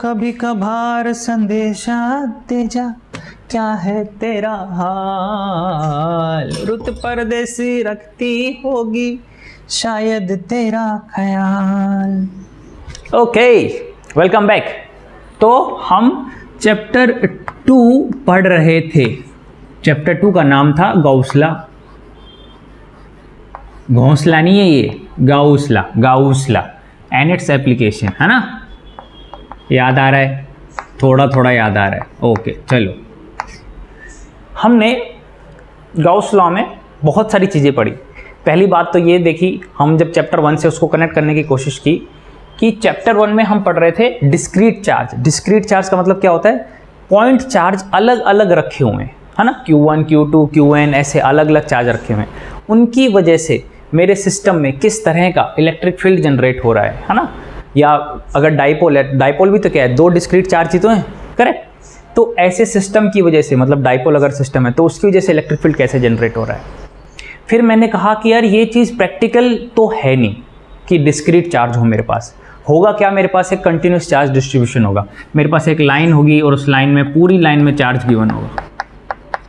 कभी कभार संदेशा दे जा, क्या है तेरा हाल। रुत परदेसी रखती होगी शायद तेरा ख्याल। Okay, welcome back. तो हम चैप्टर 2 पढ़ रहे थे। चैप्टर 2 का नाम था गौसला। घोंसला नहीं है ये, गाउसला, गाउसला एंड इट्स एप्लीकेशन, है ना। याद आ रहा है? थोड़ा थोड़ा याद आ रहा है। ओके चलो, हमने गाउस लॉ में बहुत सारी चीज़ें पढ़ी। पहली बात तो ये देखी, हम जब चैप्टर 1 से उसको कनेक्ट करने की कोशिश की कि चैप्टर 1 में हम पढ़ रहे थे डिस्क्रीट चार्ज। डिस्क्रीट चार्ज का मतलब क्या होता है? पॉइंट चार्ज अलग अलग रखे हुए हैं, है ना। Q1, Q2, Qn ऐसे अलग अलग चार्ज रखे हुए हैं। उनकी वजह से मेरे सिस्टम में किस तरह का इलेक्ट्रिक फील्ड जनरेट हो रहा है ना। या अगर डाइपोल है, डाइपोल भी तो क्या है, 2 डिस्क्रीट चार्ज ही तो हैं, करेक्ट। तो ऐसे सिस्टम की वजह से, मतलब डाइपोल अगर सिस्टम है तो उसकी वजह से इलेक्ट्रिक फील्ड कैसे जनरेट हो रहा है। फिर मैंने कहा कि यार ये चीज़ प्रैक्टिकल तो है नहीं कि डिस्क्रीट चार्ज हो मेरे पास। होगा क्या, मेरे पास एक कंटिन्यूस चार्ज डिस्ट्रीब्यूशन होगा। मेरे पास एक लाइन होगी और उस लाइन में, पूरी लाइन में चार्ज गिवन होगा,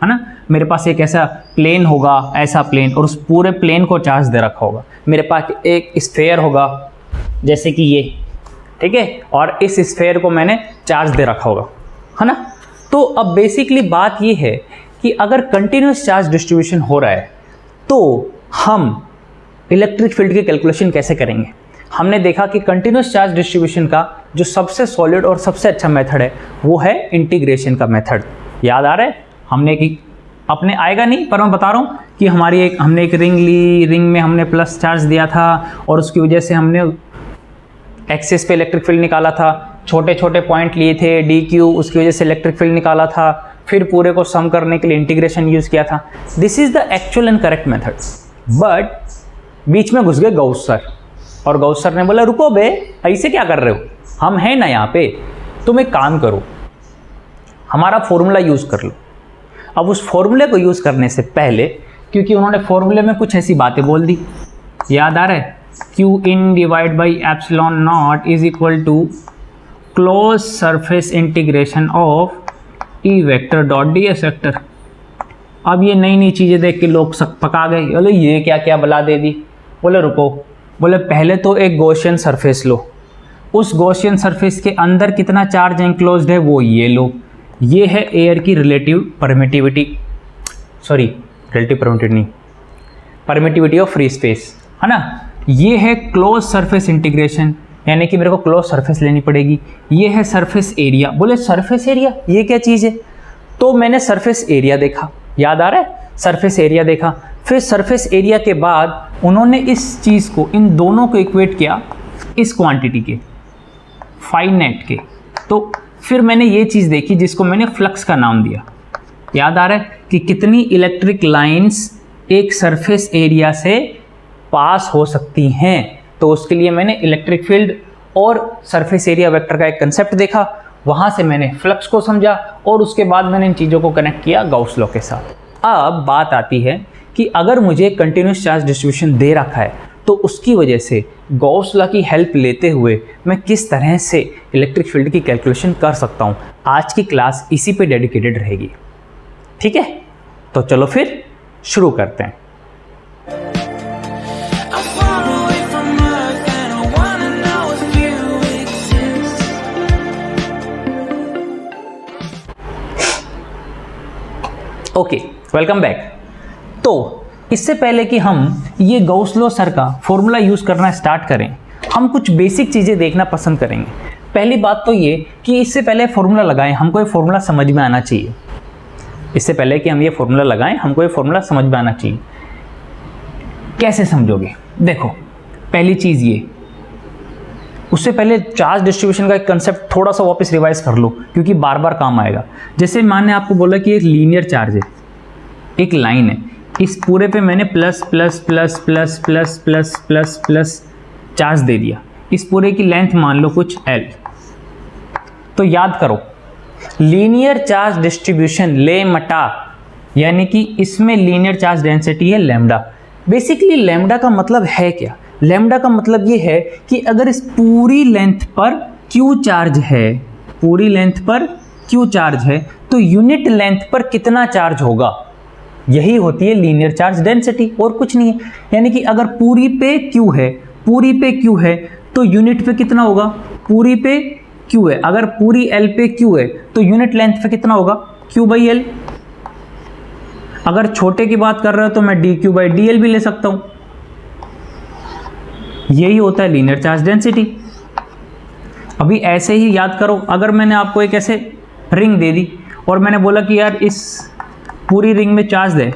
है ना। मेरे पास एक ऐसा प्लेन होगा, ऐसा प्लेन, और उस पूरे प्लेन को चार्ज दे रखा होगा। मेरे पास एक स्फेयर होगा जैसे कि ये, ठीक है, और इस स्फेयर को मैंने चार्ज दे रखा होगा, है ना। तो अब बेसिकली बात ये है कि अगर कंटिन्यूस चार्ज डिस्ट्रीब्यूशन हो रहा है तो हम इलेक्ट्रिक फील्ड की कैलकुलेशन कैसे करेंगे। हमने देखा कि कंटिन्यूस चार्ज डिस्ट्रीब्यूशन का जो सबसे सॉलिड और सबसे अच्छा मेथड है वो है इंटीग्रेशन का मेथड। याद आ रहा है? हमने कि अपने आएगा नहीं, पर मैं बता रहा हूँ कि हमने एक रिंग ली, रिंग में हमने प्लस चार्ज दिया था और उसकी वजह से हमने एक्सिस पे इलेक्ट्रिक फील्ड निकाला था। छोटे छोटे पॉइंट लिए थे DQ, उसकी वजह से इलेक्ट्रिक फील्ड निकाला था। फिर पूरे को सम करने के लिए इंटीग्रेशन यूज़ किया था। This is the actual and correct method. But बीच में घुस गए गौस सर, और गौस सर ने बोला रुको बे, ऐसे क्या कर रहे हो, हम हैं ना यहाँ पे। तुम एक काम करो, हमारा फॉर्मूला यूज़ कर लो। अब उस फॉर्मूले को यूज़ करने से पहले, क्योंकि उन्होंने फॉर्मूले में कुछ ऐसी बातें बोल दी, याद आ रहा है, Q in divide by epsilon not is equal to close surface integration of E vector dot ds vector. अब ये नई नई चीज़ें देख के लोग पका गए, बोले ये क्या क्या बला दे दी। बोले रुको, बोले पहले तो एक गॉसियन सरफेस लो, उस गॉसियन सरफेस के अंदर कितना चार्ज एंक्लोज्ड है वो ये लो। ये है एयर की relative permittivity, sorry relative permittivity नहीं, परमिटिविटी ऑफ फ्री स्पेस, है ना। ये है क्लोज सरफेस इंटीग्रेशन, यानी कि मेरे को क्लोज सरफेस लेनी पड़ेगी। ये है सरफेस एरिया। बोले सरफेस एरिया ये क्या चीज़ है? तो मैंने सरफेस एरिया देखा, याद आ रहा है, सरफेस एरिया देखा। फिर सरफेस एरिया के बाद उन्होंने इस चीज़ को, इन दोनों को इक्वेट किया इस क्वांटिटी के, फाइनेट के। तो फिर मैंने ये चीज़ देखी जिसको मैंने फ्लक्स का नाम दिया। याद आ रहा है कि कितनी इलेक्ट्रिक लाइंस एक सरफेस एरिया से पास हो सकती हैं। तो उसके लिए मैंने इलेक्ट्रिक फील्ड और सरफेस एरिया वेक्टर का एक कंसेप्ट देखा, वहाँ से मैंने फ्लक्स को समझा और उसके बाद मैंने इन चीज़ों को कनेक्ट किया गॉस लॉ के साथ। अब बात आती है कि अगर मुझे कंटिन्यूस चार्ज डिस्ट्रीब्यूशन दे रखा है तो उसकी वजह से गॉस लॉ की हेल्प लेते हुए मैं किस तरह से इलेक्ट्रिक फील्ड की कैलकुलेशन कर सकता हूँ। आज की क्लास इसी पे डेडिकेटेड रहेगी, ठीक है। तो चलो फिर शुरू करते हैं। Okay, welcome back. तो इससे पहले कि हम ये गॉस लॉ सर का फॉर्मूला यूज़ करना स्टार्ट करें, हम कुछ बेसिक चीज़ें देखना पसंद करेंगे। पहली बात तो ये कि इससे पहले फॉर्मूला लगाएं हमको ये फॉर्मूला समझ में आना चाहिए। इससे पहले कि हम ये फॉर्मूला लगाएं हमको ये फॉर्मूला समझ में आना चाहिए। कैसे समझोगे? देखो, पहली चीज़ ये, उससे पहले चार्ज डिस्ट्रीब्यूशन का एक कंसेप्ट थोड़ा सा वापस रिवाइज कर लो क्योंकि बार बार काम आएगा। जैसे मैंने आपको बोला कि एक लीनियर चार्ज है, एक लाइन है, इस पूरे पे मैंने plus plus plus plus plus plus plus plus charge दे दिया। इस पूरे की लेंथ मान लो कुछ L। तो याद करो, लीनियर चार्ज डिस्ट्रीब्यूशन लेमटा, यानी कि इसमें लीनियर चार्ज डेंसिटी है लैम्डा। बेसिकली लैम्डा का मतलब है क्या? लैम्डा का मतलब ये है कि अगर इस पूरी लेंथ पर Q चार्ज है पूरी लेंथ पर क्यू चार्ज है तो यूनिट लेंथ पर कितना चार्ज होगा, यही होती है लीनियर चार्ज डेंसिटी, और कुछ नहीं है। यानी कि अगर पूरी पे क्यू है, पूरी पे क्यू है तो यूनिट पे कितना होगा, पूरी पे क्यू है, अगर पूरी एल पे क्यू है तो यूनिट लेंथ पे कितना होगा, क्यू बाई एल। अगर छोटे की बात कर रहे हो तो मैं D Q by D L भी ले सकता हूं। यही होता है लीनियर चार्ज डेंसिटी। अभी ऐसे ही याद करो, अगर मैंने आपको एक ऐसे रिंग दे दी और मैंने बोला कि यार इस पूरी रिंग में चार्ज दे,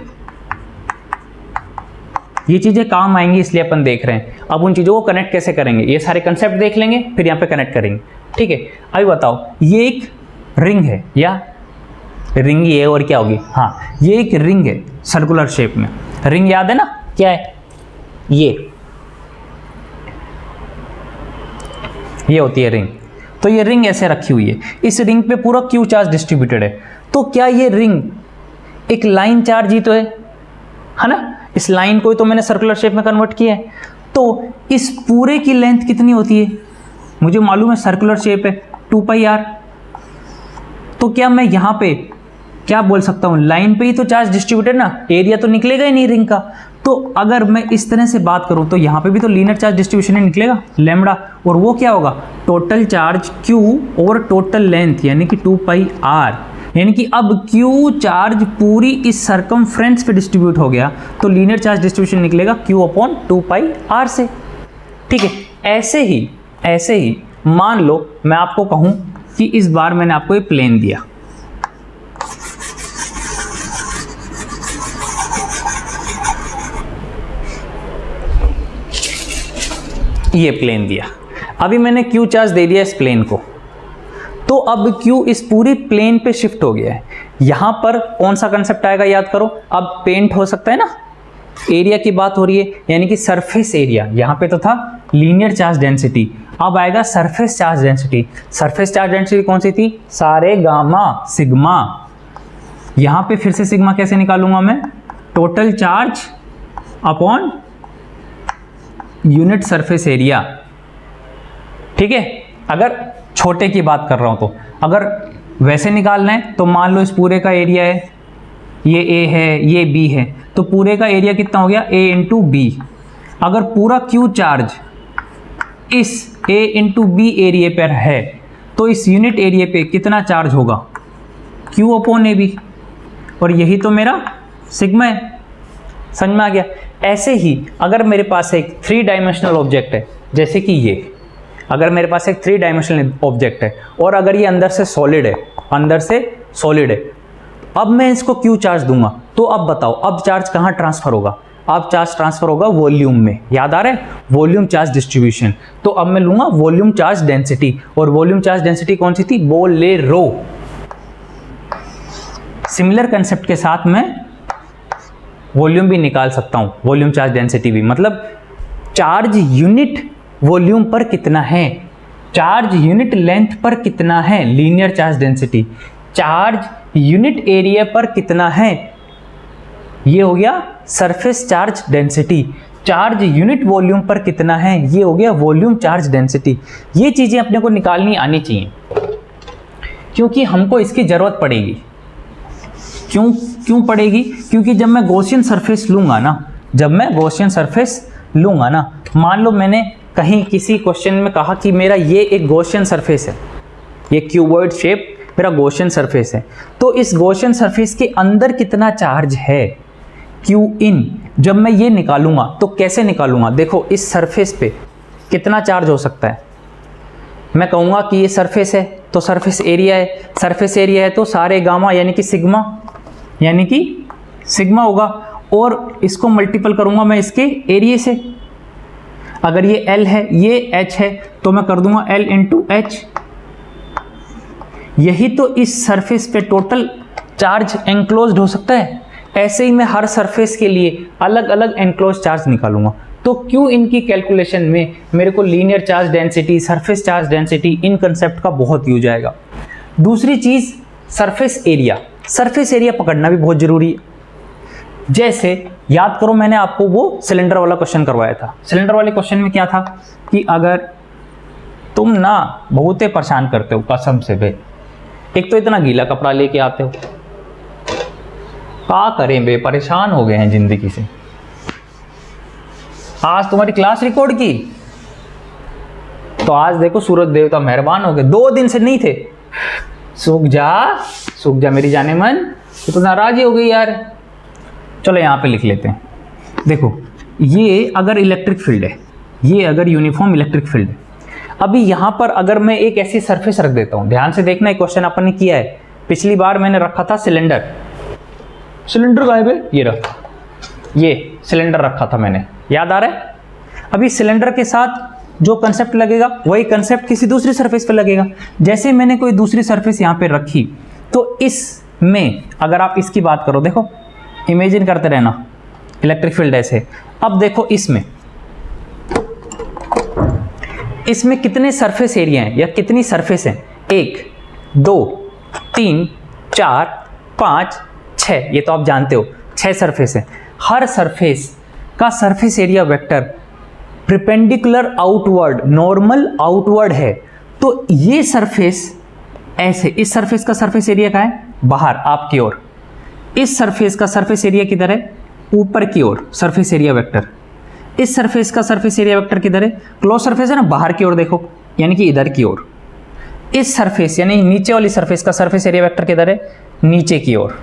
ये चीज़ें काम आएंगी इसलिए अपन देख रहे हैं। अब उन चीज़ों को कनेक्ट कैसे करेंगे, ये सारे कंसेप्ट देख लेंगे फिर यहाँ पे कनेक्ट करेंगे, ठीक है। अभी बताओ, ये एक रिंग है, या रिंग ये और क्या होगी, हाँ ये एक रिंग है सर्कुलर शेप में। रिंग याद है ना क्या है, ये होती है रिंग। तो ये रिंग ऐसे रखी हुई है, इस रिंग पे पूरा क्यू चार्ज डिस्ट्रीब्यूटेड है। तो क्या ये रिंग एक लाइन चार्ज ही तो है ना, इस लाइन को ही तो मैंने सर्कुलर शेप में कन्वर्ट किया है। तो इस पूरे की लेंथ कितनी होती है, मुझे मालूम है सर्कुलर शेप है 2 पाई आर। तो क्या मैं यहाँ पे क्या बोल सकता हूँ, लाइन पे ही तो चार्ज डिस्ट्रीब्यूटेड ना, एरिया तो निकलेगा ही नहीं रिंग का। तो अगर मैं इस तरह से बात करूँ तो यहाँ पे भी तो लीनियर चार्ज डिस्ट्रीब्यूशन ही निकलेगा लैम्बडा, और वो क्या होगा, टोटल चार्ज Q और टोटल लेंथ यानी कि 2 पाई R। यानी कि अब Q चार्ज पूरी इस सरकमफ्रेंस पे डिस्ट्रीब्यूट हो गया तो लीनियर चार्ज डिस्ट्रीब्यूशन निकलेगा Q अपॉन 2 पाई R से, ठीक है। ऐसे ही मान लो मैं आपको कहूँ कि इस बार मैंने आपको ये प्लेन दिया, ये प्लेन दिया, अभी मैंने Q चार्ज दे दिया इस प्लेन को, तो अब Q इस पूरी प्लेन पे शिफ्ट हो गया है। यहां पर कौन सा कंसेप्ट आएगा याद करो, अब पेंट हो सकता है ना, एरिया की बात हो रही है यानी कि सरफेस एरिया। यहां पे तो था लीनियर चार्ज डेंसिटी, अब आएगा surface charge density. Surface charge density कौन सी थी, सारे गामा सिग्मा। यहां पे फिर से सिग्मा कैसे निकालूंगा मैं, total charge upon unit surface area, ठीक है। अगर छोटे की बात कर रहा हूं तो अगर वैसे निकालना है तो मान लो इस पूरे का एरिया है, ये A है, ये B है, तो पूरे का एरिया कितना हो गया, A इंटू B। अगर पूरा Q चार्ज इस A इंटू B एरिया पर है तो इस यूनिट एरिया पे कितना चार्ज होगा, Q अपॉन AB, और यही तो मेरा सिग्मा है। समझ में आ गया। ऐसे ही अगर मेरे पास एक 3 डायमेंशनल ऑब्जेक्ट है, जैसे कि ये, अगर मेरे पास एक 3 डायमेंशनल ऑब्जेक्ट है और अगर ये अंदर से सॉलिड है, अब मैं इसको Q चार्ज दूंगा, तो अब बताओ अब चार्ज कहाँ ट्रांसफर होगा, अब चार्ज ट्रांसफर होगा वॉल्यूम में। याद आ रहा है, वॉल्यूम चार्ज डिस्ट्रीब्यूशन। तो अब मैं लूंगा वॉल्यूम चार्ज डेंसिटी, और वॉल्यूम चार्ज डेंसिटी कौन सी थी, बोलेरो। सिमिलर कंसेप्ट के साथ मैं वॉल्यूम भी निकाल सकता हूं, वॉल्यूम चार्ज डेंसिटी भी, मतलब चार्ज यूनिट वॉल्यूम पर कितना है, चार्ज यूनिट लेंथ पर कितना है, linear charge density, charge unit area पर कितना है, ये हो गया surface charge density, charge unit volume पर कितना है, ये हो गया वॉल्यूम चार्ज डेंसिटी। ये चीजें अपने को निकालनी आनी चाहिए क्योंकि हमको इसकी जरूरत पड़ेगी। क्यों पड़ेगी, क्योंकि जब मैं गॉसियन सरफेस लूंगा ना, मान लो मैंने कहीं किसी क्वेश्चन में कहा कि मेरा ये एक गॉसियन सरफेस है, ये क्यूबॉइड शेप मेरा गॉसियन सरफेस है, तो इस गॉसियन सरफेस के अंदर कितना चार्ज है, Q इन। जब मैं ये निकालूंगा तो कैसे निकालूंगा, देखो इस सरफेस पे कितना चार्ज हो सकता है, मैं कहूँगा कि ये सरफेस है तो सरफेस एरिया है, तो सारे गामा यानी कि सिग्मा होगा, और इसको मल्टीपल करूंगा मैं इसके एरिया से। अगर ये L है, ये H है, तो मैं कर दूंगा L इंटू H। यही तो इस सरफेस पे टोटल चार्ज एनक्लोज्ड हो सकता है। ऐसे ही मैं हर सरफेस के लिए अलग अलग एनक्लोज चार्ज निकालूंगा। तो क्यों इनकी कैलकुलेशन में मेरे को linear charge density, surface charge density, इन कंसेप्ट का बहुत यूज आएगा। दूसरी चीज सरफेस एरिया पकड़ना भी बहुत जरूरी है। जैसे याद करो मैंने आपको वो सिलेंडर वाला क्वेश्चन करवाया था। सिलेंडर वाले क्वेश्चन में क्या था कि अगर तुम ना बहुत ही परेशान करते हो कसम से बे। एक तो इतना गीला कपड़ा लेके आते हो, क्या करें बे, परेशान हो गए हैं जिंदगी से। आज तुम्हारी क्लास रिकॉर्ड की तो आज देखो सूरज देवता मेहरबान हो गए, 2 दिन से नहीं थे। सूख जा मेरी जाने मन, तो नाराज ही हो गई यार। चलो यहाँ पे लिख लेते हैं। देखो ये अगर इलेक्ट्रिक फील्ड है, ये अगर यूनिफॉर्म इलेक्ट्रिक फील्ड है, अभी यहाँ पर अगर मैं एक ऐसी सरफेस रख देता हूँ, ध्यान से देखना, एक क्वेश्चन अपन ने किया है पिछली बार, मैंने रखा था सिलेंडर। सिलेंडर गायब है, ये रहा, ये सिलेंडर रखा था मैंने, याद आ रहा है। अभी सिलेंडर के साथ जो कंसेप्ट लगेगा वही कंसेप्ट किसी दूसरी सरफेस पे लगेगा। जैसे मैंने कोई दूसरी सरफेस यहाँ पे रखी तो इसमें अगर आप इसकी बात करो, देखो इमेजिन करते रहना इलेक्ट्रिक फील्ड ऐसे। अब देखो इसमें कितने सरफेस एरिया हैं या कितनी सरफेस हैं, 1 2 3 4 5 6, ये तो आप जानते हो 6 सरफेस हैं। हर सरफेस का surface area vector perpendicular outward, normal outward है। तो ये सरफेस ऐसे, इस सरफेस का सरफेस एरिया कहाँ है, बाहर आपकी ओर। इस सरफेस का सरफेस एरिया किधर है, ऊपर की ओर, सरफेस एरिया वेक्टर। इस सरफेस का सरफेस एरिया वेक्टर किधर है, क्लोज सरफेस है ना, बाहर की ओर देखो, यानी कि इधर की ओर। इस सरफेस यानी नीचे वाली सरफेस का सरफेस एरिया वेक्टर किधर है, नीचे की ओर।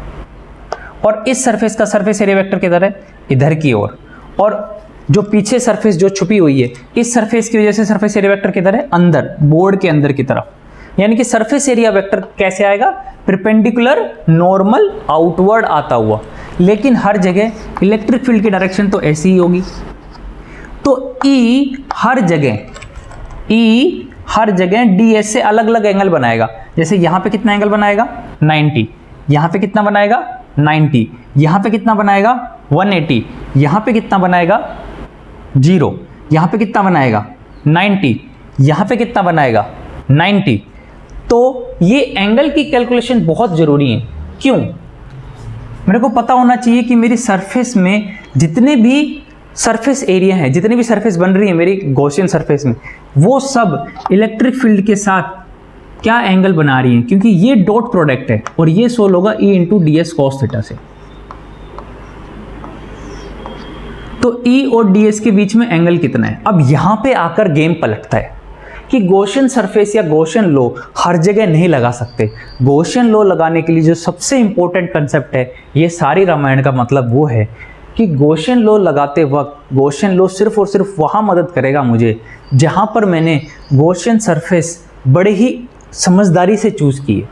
और इस सरफेस का सरफेस एरिया वेक्टर किधर है, इधर की ओर। और जो पीछे सरफेस जो छुपी हुई है, इस सरफेस की वजह से सरफेस एरिया वेक्टर किधर है, अंदर, बोर्ड के अंदर की तरफ। यानी कि सरफेस एरिया वेक्टर कैसे आएगा, परपेंडिकुलर नॉर्मल आउटवर्ड आता हुआ। लेकिन हर जगह इलेक्ट्रिक फील्ड की डायरेक्शन तो ऐसी ही होगी। तो ई हर जगह ds से अलग अलग एंगल बनाएगा। जैसे यहाँ पे कितना एंगल बनाएगा, 90, यहाँ पे कितना बनाएगा, 90, यहाँ पे कितना बनाएगा, 180, यहाँ पे कितना बनाएगा, 0, यहाँ पे कितना बनाएगा, 90, यहाँ पे कितना बनाएगा, 90। तो ये एंगल की कैलकुलेशन बहुत ज़रूरी है। क्यों, मेरे को पता होना चाहिए कि मेरी सरफेस में जितने भी सरफेस एरिया है, जितनी भी सरफेस बन रही है मेरी गॉसियन सरफेस में, वो सब इलेक्ट्रिक फील्ड के साथ क्या एंगल बना रही है, क्योंकि ये डॉट प्रोडक्ट है और ये सोल्व होगा E into ds cos theta से। तो E और ds के बीच में एंगल कितना है। अब यहां पे आकर गेम पलटता है कि गॉसियन सरफेस या गॉसियन लॉ हर जगह नहीं लगा सकते। गॉसियन लॉ लगाने के लिए जो सबसे इंपॉर्टेंट कंसेप्ट है, ये सारी रामायण का मतलब वो है कि गॉसियन लॉ लगाते वक्त गॉसियन लॉ सिर्फ और सिर्फ वहाँ मदद करेगा मुझे जहाँ पर मैंने गॉसियन सरफेस बड़े ही समझदारी से चूज़ की है।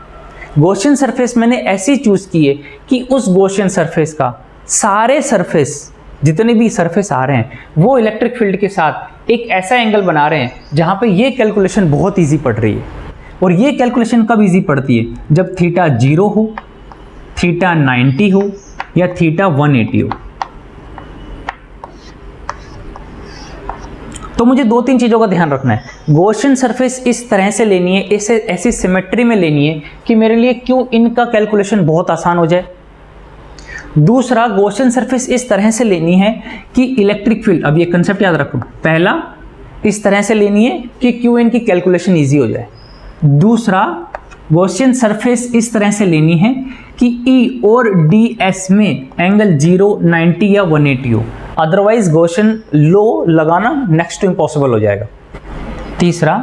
गॉसियन सरफेस मैंने ऐसी चूज़ की है कि उस गॉसियन सरफेस का सारे सरफेस, जितने भी सरफेस आ रहे हैं, वो इलेक्ट्रिक फील्ड के साथ एक ऐसा एंगल बना रहे हैं जहाँ पे ये कैलकुलेशन बहुत ईजी पड़ रही है। और ये कैलकुलेशन कब ईजी पड़ती है, जब थीटा 0 हो, थीटा 90 हो या थीटा 180 हो। तो मुझे 2-3 चीज़ों का ध्यान रखना है। गॉसियन सरफेस इस तरह से लेनी है, इसे ऐसी सिमेट्री में लेनी है कि मेरे लिए क्यों इनका कैलकुलेशन बहुत आसान हो जाए। दूसरा, गॉसियन सरफेस इस तरह से लेनी है कि इलेक्ट्रिक फील्ड, अब ये कंसेप्ट याद रखो, पहला इस तरह से लेनी है कि क्यों इनकी कैलकुलेशन ईजी हो जाए। दूसरा, गॉसियन सरफेस इस तरह से लेनी है कि E और ds में एंगल 0, 90 या 180 हो, अदरवाइज गॉसियन लॉ लगाना नेक्स्ट टू इम्पॉसिबल हो जाएगा। तीसरा,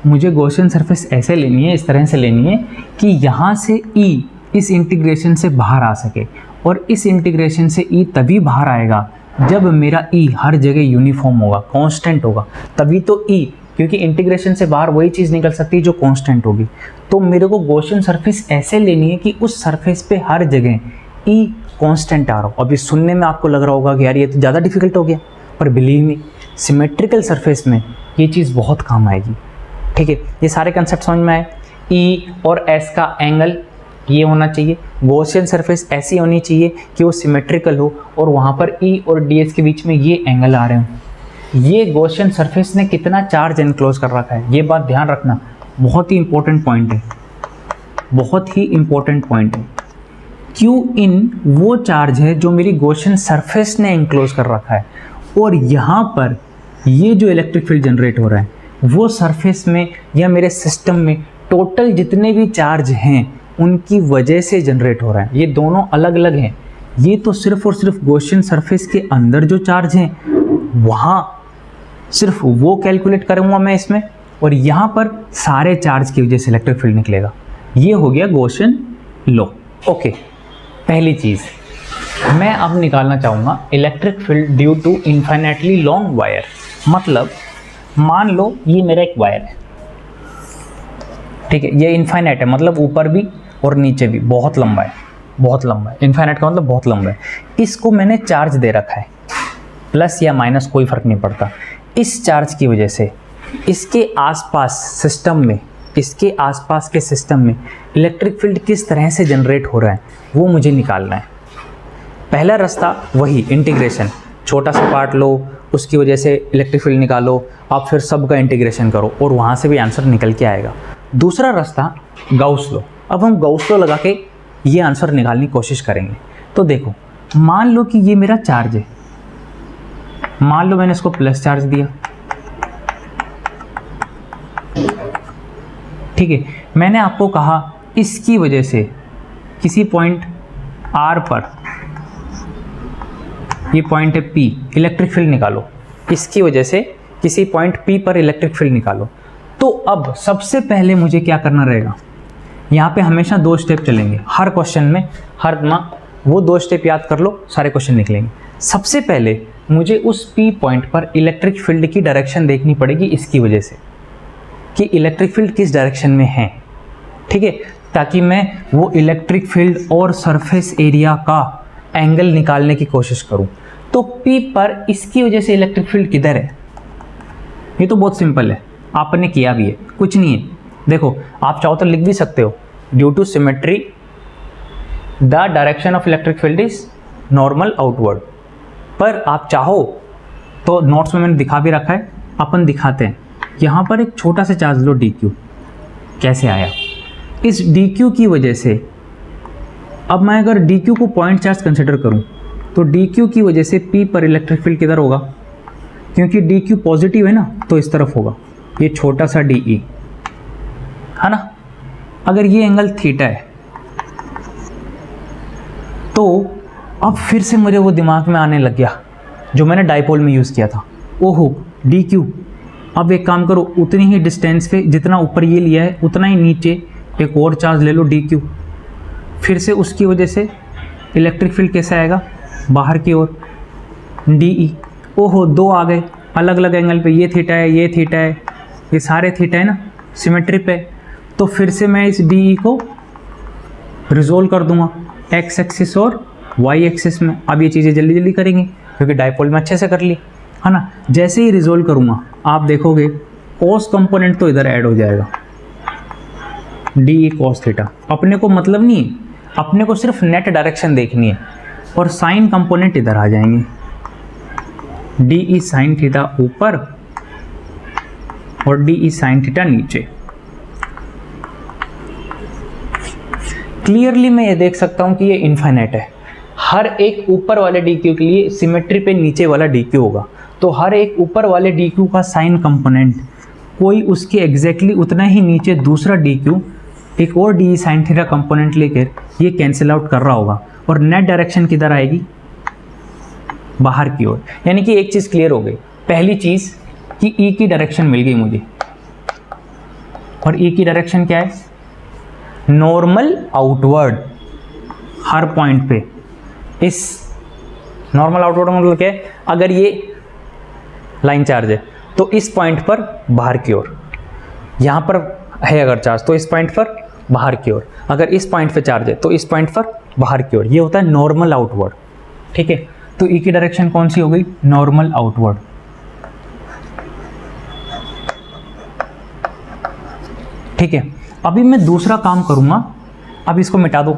मुझे गॉसियन सरफेस ऐसे लेनी है, इस तरह से लेनी है कि यहाँ से E इस इंटीग्रेशन से बाहर आ सके, और इस इंटीग्रेशन से E तभी बाहर आएगा जब मेरा E हर जगह यूनिफॉर्म होगा, कांस्टेंट होगा, तभी तो E, क्योंकि इंटीग्रेशन से बाहर वही चीज़ निकल सकती है जो कांस्टेंट होगी। तो मेरे को गॉसियन सरफेस ऐसे लेनी है कि उस सरफेस पे हर जगह E कांस्टेंट आ रहा हो। अभी सुनने में आपको लग रहा होगा कि यार ये तो ज़्यादा डिफिकल्ट हो गया, पर बिलीव मी, सिमेट्रिकल सरफेस में ये चीज़ बहुत काम आएगी। ठीक है, ये सारे कंसेप्ट समझ में आए। E और S का एंगल ये होना चाहिए, गॉसियन सरफेस ऐसी होनी चाहिए कि वो सिमेट्रिकल हो, और वहाँ पर E और ds के बीच में ये एंगल आ रहे हों। ये गॉसियन सरफेस ने कितना चार्ज एनक्लोज कर रखा है, ये बात ध्यान रखना, बहुत ही इंपॉर्टेंट पॉइंट है, बहुत ही इंपॉर्टेंट पॉइंट है। Q इन वो चार्ज है जो मेरी गॉसियन सरफेस ने एनक्लोज कर रखा है, और यहाँ पर ये जो इलेक्ट्रिक फील्ड जनरेट हो रहा है, वो सरफेस में या मेरे सिस्टम में टोटल जितने भी चार्ज हैं उनकी वजह से जनरेट हो रहा है। ये दोनों अलग अलग हैं। ये तो सिर्फ और सिर्फ गॉसियन सरफेस के अंदर जो चार्ज हैं वहाँ सिर्फ वो कैलकुलेट करूँगा मैं इसमें, और यहाँ पर सारे चार्ज की वजह से इलेक्ट्रिक फील्ड निकलेगा। ये हो गया गॉसियन लॉ। ओके, पहली चीज़ मैं अब निकालना चाहूँगा electric field due to infinitely long wire. मतलब मान लो ये मेरा एक वायर है, ठीक है, ये इन्फाइनाइट है, मतलब ऊपर भी और नीचे भी बहुत लंबा है, बहुत लंबा है। इन्फाइनाइट का मतलब बहुत लंबा है। इसको मैंने चार्ज दे रखा है, प्लस या माइनस कोई फ़र्क नहीं पड़ता। इस चार्ज की वजह से इसके आसपास सिस्टम में, इसके आसपास के सिस्टम में इलेक्ट्रिक फील्ड किस तरह से जनरेट हो रहा है वो मुझे निकालना है। पहला रास्ता वही इंटीग्रेशन, छोटा सा पार्ट लो, उसकी वजह से इलेक्ट्रिक फील्ड निकालो, आप फिर सब का इंटीग्रेशन करो और वहाँ से भी आंसर निकल के आएगा। दूसरा रास्ता गाउस लॉ। अब हम गाउस लॉ लगा के ये आंसर निकालने की कोशिश करेंगे। तो देखो, मान लो कि ये मेरा चार्ज है, मान लो मैंने इसको प्लस चार्ज दिया, ठीक है। मैंने आपको कहा इसकी वजह से किसी पॉइंट R पर, ये पॉइंट है P, इलेक्ट्रिक फील्ड निकालो। इसकी वजह से किसी पॉइंट P पर इलेक्ट्रिक फील्ड निकालो। तो अब सबसे पहले मुझे क्या करना रहेगा, यहाँ पे हमेशा 2 स्टेप चलेंगे हर क्वेश्चन में, हर वो 2 स्टेप याद कर लो, सारे क्वेश्चन निकलेंगे। सबसे पहले मुझे उस P पॉइंट पर इलेक्ट्रिक फील्ड की डायरेक्शन देखनी पड़ेगी, इसकी वजह से कि इलेक्ट्रिक फील्ड किस डायरेक्शन में है, ठीक है, ताकि मैं वो इलेक्ट्रिक फील्ड और सरफेस एरिया का एंगल निकालने की कोशिश करूं। तो P पर इसकी वजह से इलेक्ट्रिक फील्ड किधर है, ये तो बहुत सिंपल है, आपने किया भी है, कुछ नहीं है। देखो, आप चाहो तो लिख भी सकते हो, due to symmetry the direction of electric field is normal outward. पर आप चाहो तो नोट्स में मैंने दिखा भी रखा है, अपन दिखाते हैं। यहाँ पर एक छोटा सा चार्ज लो dq, कैसे आया, इस dq की वजह से। अब मैं अगर dq को पॉइंट चार्ज कंसिडर करूँ तो dq की वजह से P पर इलेक्ट्रिक फील्ड किधर होगा, क्योंकि dq पॉजिटिव है ना, तो इस तरफ होगा, ये छोटा सा de है ना। अगर ये एंगल थीटा है तो अब फिर से मुझे वो दिमाग में आने लग गया जो मैंने डाइपोल में यूज़ किया था, ओहो dq। अब एक काम करो, उतनी ही डिस्टेंस पे जितना ऊपर ये लिया है उतना ही नीचे एक और चार्ज ले लो dq, फिर से उसकी वजह से इलेक्ट्रिक फील्ड कैसे आएगा, बाहर की ओर de। ओहो, 2 आ गए अलग अलग एंगल पे, ये थीटा है, ये थीटा है, ये सारे थीटा है ना सिमेट्री पे। तो फिर से मैं इस de को रिजोल्व कर दूंगा x एक्सिस और y एक्सिस में। अब ये चीज़ें जल्दी जल्दी करेंगे क्योंकि डाइपोल में अच्छे से कर ली है ना। जैसे ही रिजोल्व करूँगा आप देखोगे कॉस कंपोनेंट तो इधर ऐड हो जाएगा, de कॉस थीटा। अपने को मतलब नहीं है, अपने को सिर्फ नेट डायरेक्शन देखनी है, और साइन कंपोनेंट इधर आ जाएंगे, de साइन थीटा ऊपर और de साइन थीटा नीचे। क्लियरली मैं ये देख सकता हूँ कि ये इनफाइनाइट है। हर एक ऊपर वाले dq के लिए सिमेट्री पे नीचे वाला dq होगा, तो हर एक ऊपर वाले dq का साइन कंपोनेंट कोई उसके एग्जैक्टली उतना ही नीचे दूसरा dq एक और de साइन थीटा कंपोनेंट लेकर ये कैंसिल आउट कर रहा होगा, और नेट डायरेक्शन किधर आएगी, बाहर की ओर। यानी कि एक चीज़ क्लियर हो गई, पहली चीज़ कि E की डायरेक्शन मिल गई मुझे, और E की डायरेक्शन क्या है, नॉर्मल आउटवर्ड। हर पॉइंट पे इस नॉर्मल आउटवर्ड मतलब क्या है, अगर ये लाइन चार्ज है तो इस पॉइंट पर बाहर की ओर, यहाँ पर है अगर चार्ज तो इस पॉइंट पर बाहर की ओर, अगर इस पॉइंट पे चार्ज है तो इस पॉइंट पर बाहर की ओर। ये होता है नॉर्मल आउटवर्ड, ठीक है। तो E की डायरेक्शन कौन सी हो गई, नॉर्मल आउटवर्ड। ठीक है, अभी मैं दूसरा काम करूंगा, अब इसको मिटा दो।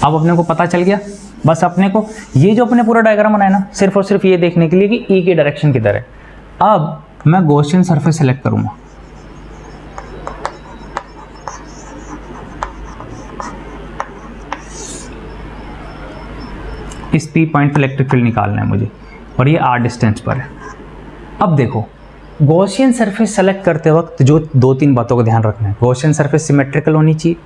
अब अपने को पता चल गया, बस अपने को ये जो अपने पूरा डायग्राम बनाया ना, सिर्फ और सिर्फ ये देखने के लिए कि E की डायरेक्शन किधर है। अब मैं गॉसियन सरफेस सेलेक्ट करूंगा, इस P पॉइंट पर इलेक्ट्रिक फील्ड निकालना है मुझे, और ये R डिस्टेंस पर है। अब देखो गॉसियन सरफेस सेलेक्ट करते वक्त जो 2-3 बातों का ध्यान रखना है। गॉसियन सरफेस सिमेट्रिकल होनी चाहिए,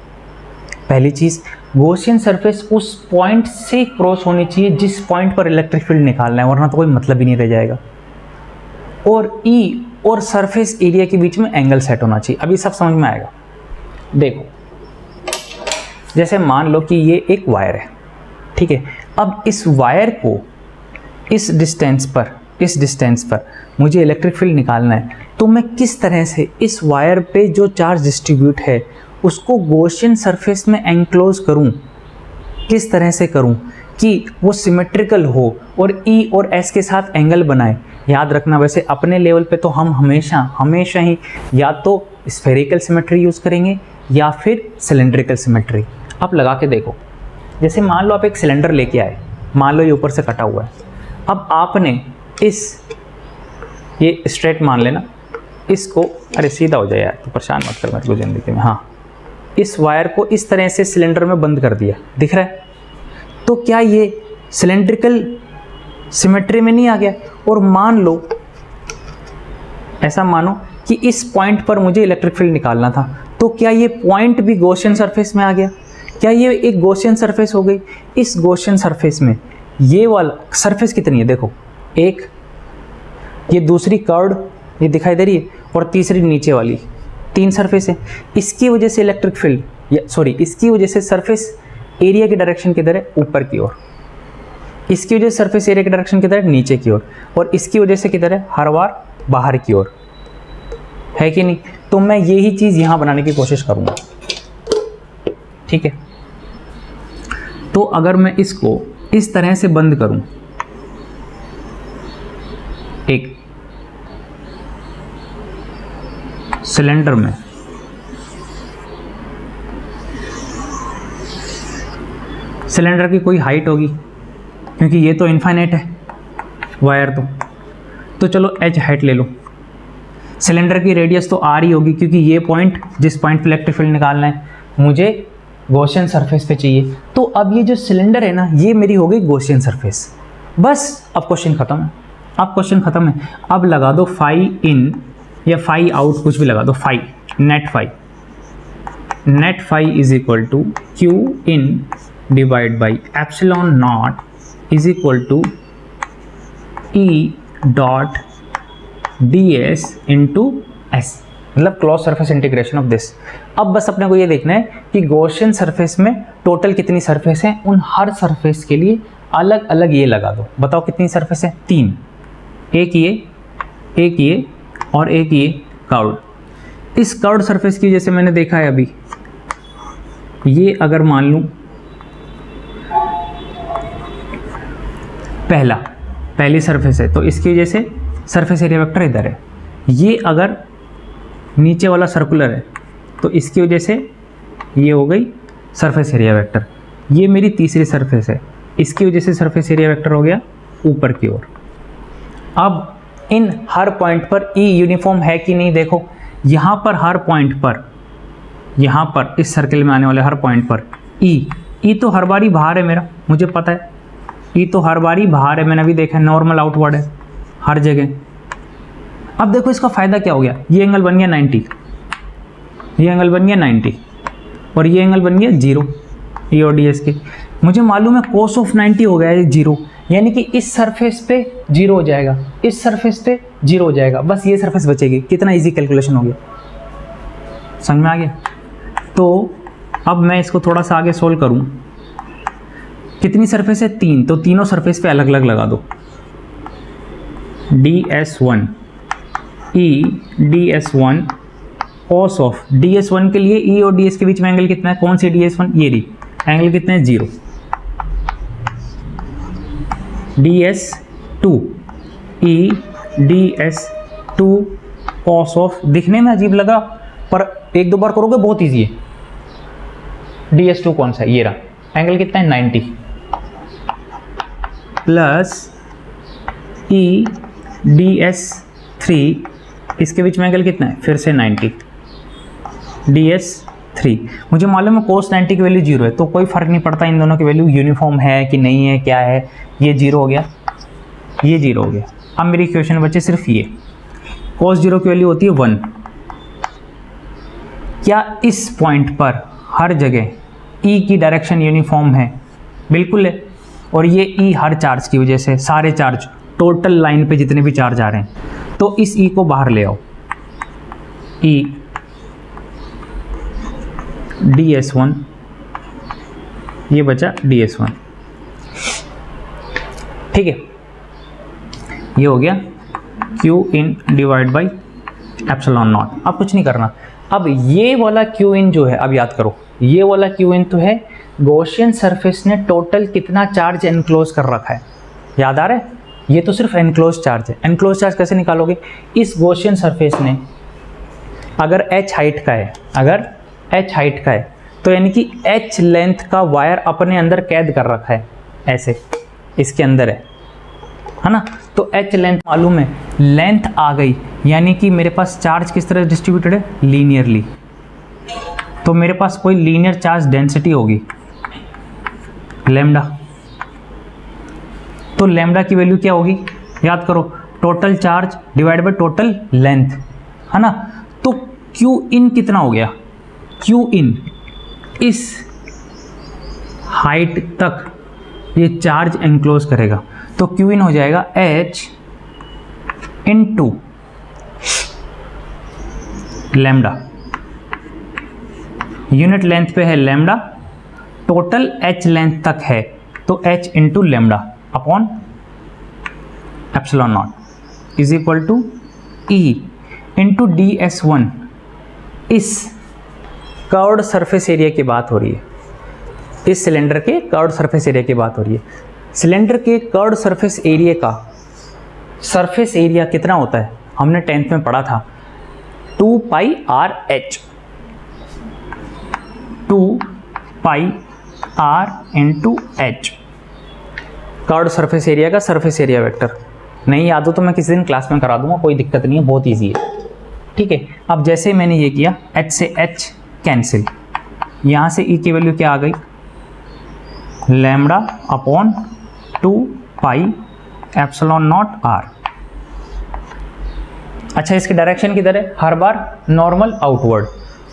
पहली चीज़। गॉसियन सरफेस उस पॉइंट से क्रॉस होनी चाहिए जिस पॉइंट पर इलेक्ट्रिक फील्ड निकालना है, वरना तो कोई मतलब ही नहीं रह जाएगा। और ई और सरफेस एरिया के बीच में एंगल सेट होना चाहिए। अभी सब समझ में आएगा। देखो जैसे मान लो कि ये एक वायर है, ठीक है। अब इस वायर को इस डिस्टेंस पर मुझे इलेक्ट्रिक फील्ड निकालना है, तो मैं किस तरह से इस वायर पे जो चार्ज डिस्ट्रीब्यूट है उसको गॉसियन सरफेस में एनक्लोज करूं, किस तरह से करूं कि वो सिमेट्रिकल हो और ई और एस के साथ एंगल बनाए। याद रखना वैसे अपने लेवल पे तो हम हमेशा ही या तो स्फेरिकल सिमेट्री यूज़ करेंगे या फिर सिलेंड्रिकल सिमेट्री। अब लगा के देखो, जैसे मान लो आप एक सिलेंडर लेके आए, मान लो ये ऊपर से कटा हुआ है। अब आपने ये स्ट्रेट मान लेना इसको, अरे सीधा हो जाए यार, तो परेशान मत कर मेरे को ज़िंदगी में। हाँ, इस वायर को इस तरह से सिलेंडर में बंद कर दिया, दिख रहा है? तो क्या ये सिलेंड्रिकल सिमेट्री में नहीं आ गया? और मान लो, ऐसा मानो कि इस पॉइंट पर मुझे इलेक्ट्रिक फील्ड निकालना था, तो क्या ये पॉइंट भी गॉसियन सरफेस में आ गया? क्या ये एक गॉसियन सरफेस हो गई? इस गॉसियन सरफेस में ये वाला सरफेस कितनी है? देखो, एक, ये दूसरी कर्व्ड ये दिखाई दे रही है, और तीसरी नीचे वाली, 3 सरफेस है। इसकी वजह से इलेक्ट्रिक फील्ड इसकी वजह से सरफेस एरिया की डायरेक्शन किधर है? ऊपर की ओर। इसकी वजह से सरफेस एरिया की डायरेक्शन किधर है? नीचे की ओर। और इसकी वजह से किधर है? हर बार बाहर की ओर, है कि नहीं? तो मैं यही चीज़ यहाँ बनाने की कोशिश करूँगा, ठीक है। तो अगर मैं इसको इस तरह से बंद करूँ, एक सिलेंडर में, सिलेंडर की कोई हाइट होगी क्योंकि ये तो इनफाइनाइट है वायर, तो चलो h हाइट ले लो। सिलेंडर की रेडियस तो r ही होगी क्योंकि ये पॉइंट, जिस पॉइंट पे इलेक्ट्रिक फील्ड निकालना है मुझे गॉसियन सरफेस पे चाहिए। तो अब ये जो सिलेंडर है ना, ये मेरी हो गई गॉसियन सरफेस। बस अब क्वेश्चन खत्म है। अब लगा दो फाई इन या फाई आउट, कुछ भी लगा दो, phi, net phi is equal to Q in divide by epsilon not is equal to E dot d s into s, मतलब close surface integration of this. अब बस अपने को ये देखना है कि गॉसियन सरफेस में टोटल कितनी सरफेस है, उन हर सरफेस के लिए अलग अलग ये लगा दो। बताओ कितनी सरफेस है? 3, एक ये और एक ये कर्व्ड। इस कर्व्ड सरफेस की जैसे मैंने देखा है अभी, ये अगर मान लूँ पहली सरफेस है, तो इसकी वजह से सरफेस एरिया वेक्टर इधर है। ये अगर नीचे वाला सर्कुलर है तो इसकी वजह से ये हो गई सरफेस एरिया वेक्टर। ये मेरी तीसरी सरफेस है, इसकी वजह से सरफेस एरिया वेक्टर हो गया ऊपर की ओर। अब इन हर पॉइंट पर ई यूनिफॉर्म है कि नहीं? देखो यहाँ पर हर पॉइंट पर, यहाँ पर इस सर्कल में आने वाले हर पॉइंट पर ई तो हर बारी बाहर है मेरा, मुझे पता है ई तो हर बारी बाहर है, मैंने अभी देखा है, नॉर्मल आउटवर्ड है हर जगह। अब देखो इसका फ़ायदा क्या हो गया, ये एंगल बन गया 90, ये एंगल बन गया 90 और ये एंगल बन गया 0 ई और डी एस के। मुझे मालूम है कोस ऑफ 90 हो गया ये 0, यानी कि इस सरफेस पे 0 हो जाएगा, इस सरफेस पे 0 हो जाएगा, बस ये सरफेस बचेगी। कितना इजी कैलकुलेशन हो गया, समझ में आ गया? तो अब मैं इसको थोड़ा सा आगे सोल्व करूं। कितनी सरफेस है? 3, तो तीनों सरफेस पे अलग अलग लगा दो। ds1 E ds1 cos of ds1 के लिए ई और ds के बीच में एंगल कितना है? कौन सी ds1? ये रही, एंगल कितना है? 0। ds2 E ds2 cos of, दिखने में अजीब लगा पर एक दो बार करोगे बहुत इजी है। ds2 कौन सा है? ये रहा, एंगल कितना है? 90 प्लस ई ds3, इसके बीच में एंगल कितना है? फिर से 90 ds3। मुझे मालूम है cos 90 की वैल्यू 0 है, तो कोई फ़र्क नहीं पड़ता इन दोनों की वैल्यू यूनिफॉर्म है कि नहीं है, क्या है। ये 0 हो गया, ये 0 हो गया। अब मेरी इक्वेशन बचे सिर्फ ये, cos 0 की वैल्यू होती है 1। क्या इस पॉइंट पर हर जगह E की डायरेक्शन यूनिफॉर्म है? बिल्कुल है। और ये E हर चार्ज की वजह से, सारे चार्ज टोटल लाइन पे जितने भी चार्ज आ रहे हैं, तो इस E को बाहर ले आओ। E ds1, ये बचा ds1। ठीक है, ये हो गया q in divide by epsilon not. अब कुछ नहीं करना। अब ये वाला q इन जो है, अब याद करो, ये वाला q इन तो है गॉसियन सरफेस ने टोटल कितना चार्ज एनक्लोज कर रखा है, याद आ रहा है? ये तो सिर्फ एनक्लोज चार्ज है। एनक्लोज चार्ज कैसे निकालोगे? इस गॉसियन सरफेस ने अगर h हाइट का है, अगर h हाइट का है, तो यानी कि h लेंथ का वायर अपने अंदर कैद कर रखा है, ऐसे इसके अंदर है ना? तो h लेंथ मालूम है, लेंथ आ गई, यानी कि मेरे पास चार्ज किस तरह डिस्ट्रीब्यूटेड है? लीनियरली। तो मेरे पास कोई लीनियर चार्ज डेंसिटी होगी लैम्डा। तो लैम्डा की वैल्यू क्या होगी? याद करो, total charge divide by total length, है ना? तो Q इन कितना हो गया? Q इन इस हाइट तक ये चार्ज एनक्लोज करेगा, तो Q इन हो जाएगा H into lambda. Unit length पे है लैम्डा, टोटल H लेंथ तक है, तो H into lambda upon epsilon not is equal to E into ds1। इस कर्व्ड सरफेस एरिया की बात हो रही है, इस सिलेंडर के कर्व्ड सरफेस एरिया की बात हो रही है। सिलेंडर के कर्व्ड सरफेस एरिया का सरफेस एरिया कितना होता है? हमने 10th में पढ़ा था 2 pi r h, 2 pi r into h, curved surface area का सरफेस एरिया वेक्टर। नहीं याद हो तो मैं किसी दिन क्लास में करा दूंगा, कोई दिक्कत नहीं है, बहुत ईजी है। ठीक है, अब जैसे मैंने ये किया, h से h कैंसिल, यहाँ से E की वैल्यू क्या आ गई? Lambda upon 2 pi epsilon not r। अच्छा, इसकी डायरेक्शन किधर है? हर बार नॉर्मल आउटवर्ड।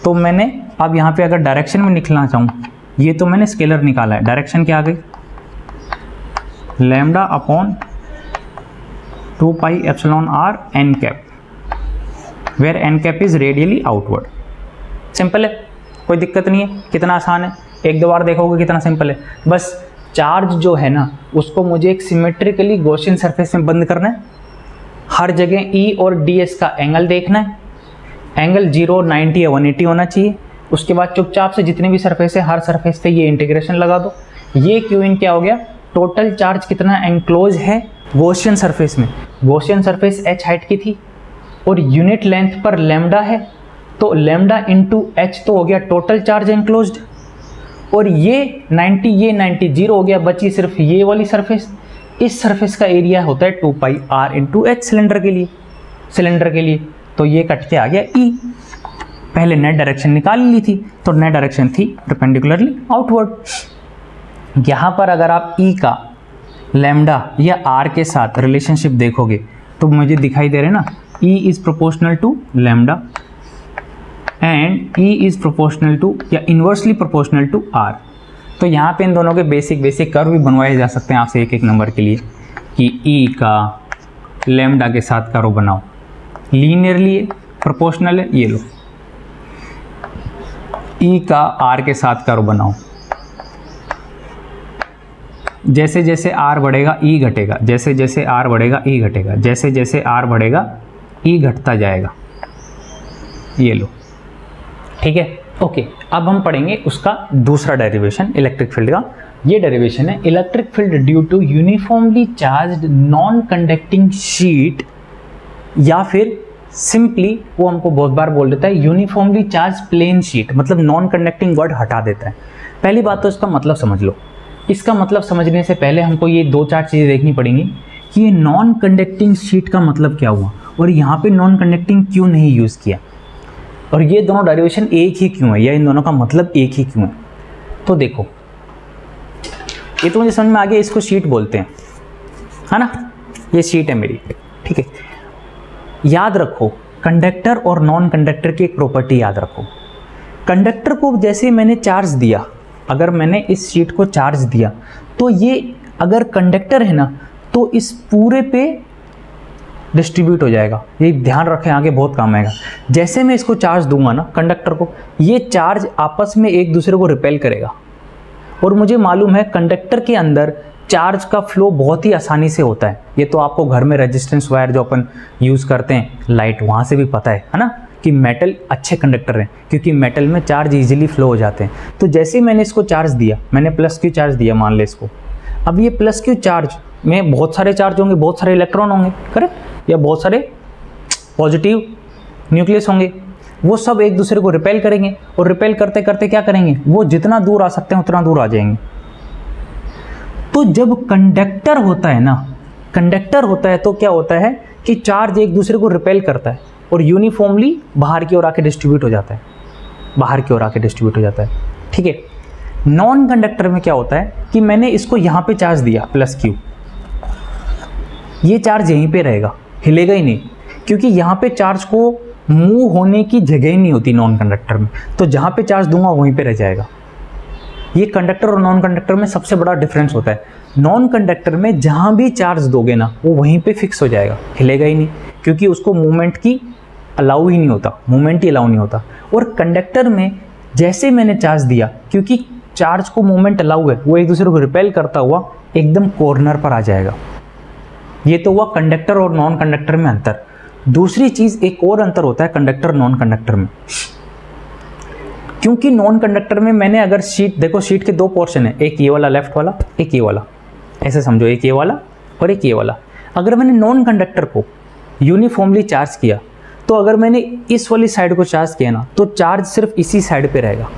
तो मैंने अब यहाँ पे अगर डायरेक्शन में निकलना चाहूँ, ये तो मैंने स्केलर निकाला है, डायरेक्शन क्या आ गई? Lambda upon 2 pi epsilon r n cap, where n cap is radially outward. Simple है, कोई दिक्कत नहीं है, कितना आसान है, एक दो बार देखोगे कितना सिंपल है। बस चार्ज जो है ना, उसको मुझे एक सिमेट्रिकली गॉसियन सरफेस में बंद करना है। हर जगह E और ds का एंगल देखना है, एंगल 0, 90 या 180 होना चाहिए। उसके बाद चुपचाप से जितने भी सरफेस है, हर सरफेस पे ये इंटीग्रेशन लगा दो। ये Q इन क्या हो गया? टोटल चार्ज कितना एनक्लोज है गॉसियन सरफेस में? गॉसियन सरफेस h हाइट की थी और यूनिट लेंथ पर लैम्डा है, तो लैम्डा इंटू h तो हो गया टोटल चार्ज एनक्लोज्ड। और ये 90, ये 90, 0 हो गया, बची सिर्फ ये वाली सरफेस। इस सरफेस का एरिया होता है 2 पाई r इंटू एच सिलेंडर के लिए। तो ये कट के आ गया E। पहले नेट डायरेक्शन निकाल ली थी, तो नेट डायरेक्शन थी परपेंडिकुलरली आउटवर्ड। यहाँ पर अगर आप E का लैम्डा या R के साथ रिलेशनशिप देखोगे तो मुझे दिखाई दे रहे ना, E is proportional to lambda and E is proportional to या इन्वर्सली प्रोपोर्शनल टू R। तो यहाँ पे इन दोनों के बेसिक कर्व भी बनवाए जा सकते हैं आपसे एक एक नंबर के लिए, कि E का लैम्डा के साथ कर्व बनाओ, लीनियरली प्रोपोर्शनल है, ये लो। E का R के साथ कर्व बनाओ, जैसे जैसे R बढ़ेगा E घटेगा, जैसे जैसे R बढ़ेगा E घटेगा, जैसे जैसे R बढ़ेगा E घटता जाएगा, ये लो। ठीक है, ओके। अब हम पढ़ेंगे उसका दूसरा डेरिवेशन इलेक्ट्रिक फील्ड का। ये डेरिवेशन है electric field due to uniformly charged non conducting sheet, या फिर सिंपली वो हमको बहुत बार बोल देता है यूनिफॉर्मली चार्ज प्लेन शीट, मतलब नॉन कंडक्टिंग वर्ड हटा देता है। पहली बात तो इसका मतलब समझ लो। इसका मतलब समझने से पहले हमको ये 2-4 चीज़ें देखनी पड़ेंगी कि ये नॉन कंडक्टिंग शीट का मतलब क्या हुआ और यहाँ पे नॉन कंडक्टिंग क्यों नहीं यूज़ किया, और ये दोनों डेरिवेशन एक ही क्यों है, या इन दोनों का मतलब एक ही क्यों है। तो देखो, ये तो मुझे समझ में आ गया, इसको शीट बोलते हैं, है ना? ये शीट है मेरी, ठीक है। याद रखो, कंडक्टर और नॉन कंडक्टर की एक प्रॉपर्टी याद रखो। कंडक्टर को जैसे मैंने चार्ज दिया, अगर मैंने इस शीट को चार्ज दिया तो ये अगर कंडक्टर है ना तो इस पूरे पे डिस्ट्रीब्यूट हो जाएगा। ये ध्यान रखें, आगे बहुत काम आएगा। जैसे मैं इसको चार्ज दूंगा ना कंडक्टर को, ये चार्ज आपस में एक दूसरे को रिपेल करेगा। और मुझे मालूम है कंडक्टर के अंदर चार्ज का फ्लो बहुत ही आसानी से होता है। ये तो आपको घर में रेजिस्टेंस वायर जो अपन यूज़ करते हैं लाइट, वहाँ से भी पता है ना, कि मेटल अच्छे कंडक्टर हैं क्योंकि मेटल में चार्ज इजीली फ्लो हो जाते हैं। तो जैसे ही मैंने इसको चार्ज दिया, मैंने प्लस क्यू चार्ज दिया मान ले इसको, अब ये प्लस क्यू चार्ज में बहुत सारे चार्ज होंगे, बहुत सारे इलेक्ट्रॉन होंगे, करेक्ट, या बहुत सारे पॉजिटिव न्यूक्लियस होंगे। वो सब एक दूसरे को रिपेल करेंगे और रिपेल करते करते क्या करेंगे, वो जितना दूर आ सकते हैं उतना दूर आ जाएंगे। तो जब कंडक्टर होता है ना, कंडक्टर होता है तो क्या होता है कि चार्ज एक दूसरे को रिपेल करता है और यूनिफॉर्मली बाहर की ओर आके डिस्ट्रीब्यूट हो जाता है, बाहर की ओर आके डिस्ट्रीब्यूट हो जाता है। ठीक है। नॉन कंडक्टर में क्या होता है कि मैंने इसको यहाँ पे चार्ज दिया प्लस क्यू, ये चार्ज यहीं पे रहेगा, हिलेगा ही नहीं, क्योंकि यहाँ पे चार्ज को मूव होने की जगह ही नहीं होती नॉन कंडक्टर में। तो जहाँ पे चार्ज दूंगा वहीं पे रह जाएगा। ये कंडक्टर और नॉन कंडक्टर में सबसे बड़ा डिफरेंस होता है। नॉन कंडक्टर में जहाँ भी चार्ज दोगे ना वो वहीं पे फिक्स हो जाएगा, हिलेगा ही नहीं, क्योंकि उसको मूवमेंट की अलाउ ही नहीं होता, मूवमेंट ही अलाउ नहीं होता। और कंडक्टर में जैसे मैंने चार्ज दिया, क्योंकि चार्ज को मूवमेंट अलाउ है, वो एक दूसरे को रिपेल करता हुआ एकदम कॉर्नर पर आ जाएगा। ये तो हुआ कंडक्टर और नॉन कंडक्टर में अंतर। दूसरी चीज़, एक और अंतर होता है कंडक्टर नॉन कंडक्टर में, क्योंकि नॉन कंडक्टर में मैंने अगर शीट देखो, शीट के दो पोर्शन है, एक ये वाला लेफ्ट वाला, एक ये वाला, ऐसे समझो, एक ये वाला और एक ये वाला। अगर मैंने नॉन कंडक्टर को यूनिफॉर्मली चार्ज किया तो अगर मैंने इस वाली साइड को चार्ज किया ना तो चार्ज सिर्फ इसी साइड पे रहेगा,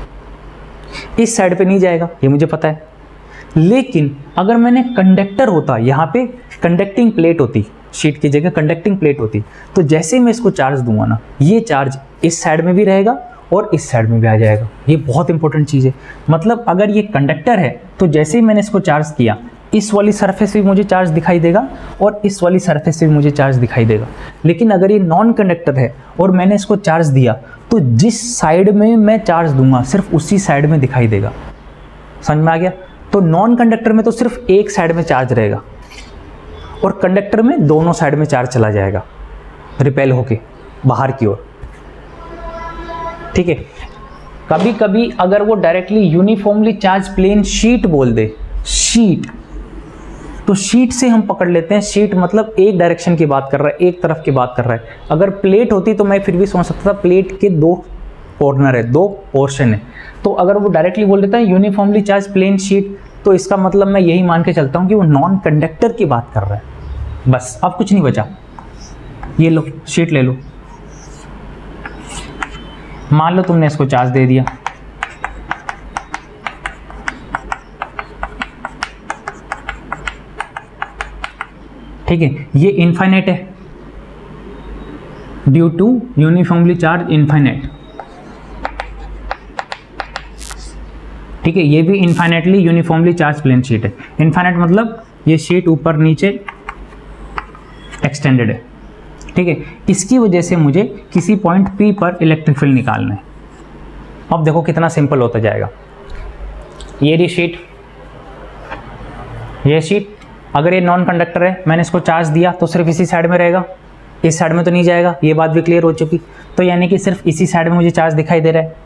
इस साइड पे नहीं जाएगा, ये मुझे पता है। लेकिन अगर मैंने कंडक्टर होता, यहाँ पे कंडक्टिंग प्लेट होती, शीट की जगह कंडक्टिंग प्लेट होती, तो जैसे ही मैं इसको चार्ज दूंगा ना, ये चार्ज इस साइड में भी रहेगा और इस साइड में भी आ जाएगा। ये बहुत इंपॉर्टेंट चीज़ है। मतलब अगर ये कंडक्टर है तो जैसे ही मैंने इसको चार्ज किया, इस वाली सरफेस भी मुझे चार्ज दिखाई देगा और इस वाली सरफेस से भी मुझे चार्ज दिखाई देगा। लेकिन अगर ये नॉन कंडक्टर है और मैंने इसको चार्ज दिया तो जिस साइड में मैं चार्ज दूंगा सिर्फ उसी साइड में दिखाई देगा। समझ में आ गया? तो नॉन कंडक्टर में तो सिर्फ एक साइड में चार्ज रहेगा और कंडक्टर में दोनों साइड में चार्ज चला जाएगा रिपेल होके बाहर की ओर। ठीक है। कभी कभी अगर वो directly uniformly charge plane sheet बोल दे, शीट, तो शीट से हम पकड़ लेते हैं, शीट मतलब एक डायरेक्शन की बात कर रहा है, एक तरफ की बात कर रहा है। अगर प्लेट होती तो मैं फिर भी समझ सकता था प्लेट के दो कॉर्नर है, दो पोर्शन है। तो अगर वो डायरेक्टली बोल देता है यूनिफॉर्मली चार्ज प्लेन शीट, तो इसका मतलब मैं यही मान के चलता हूँ कि वो नॉन कंडक्टर की बात कर रहा है। बस, अब कुछ नहीं बचा। ये लो शीट ले लो, मान लो तुमने इसको चार्ज दे दिया, ठीक है, ये इनफाइनाइट है due to uniformly charge infinite. ठीक है, ये भी infinitely uniformly charge plane sheet है। इनफाइनाइट मतलब ये शीट ऊपर नीचे एक्सटेंडेड है। ठीक है, इसकी वजह से मुझे किसी पॉइंट P पर इलेक्ट्रिक फील्ड निकालना है। अब देखो कितना सिंपल होता जाएगा। ये रही शीट, ये शीट, अगर ये नॉन कंडक्टर है, मैंने इसको चार्ज दिया तो सिर्फ इसी साइड में रहेगा, इस साइड में तो नहीं जाएगा, ये बात भी क्लियर हो चुकी। तो यानी कि सिर्फ इसी साइड में मुझे चार्ज दिखाई दे रहा है।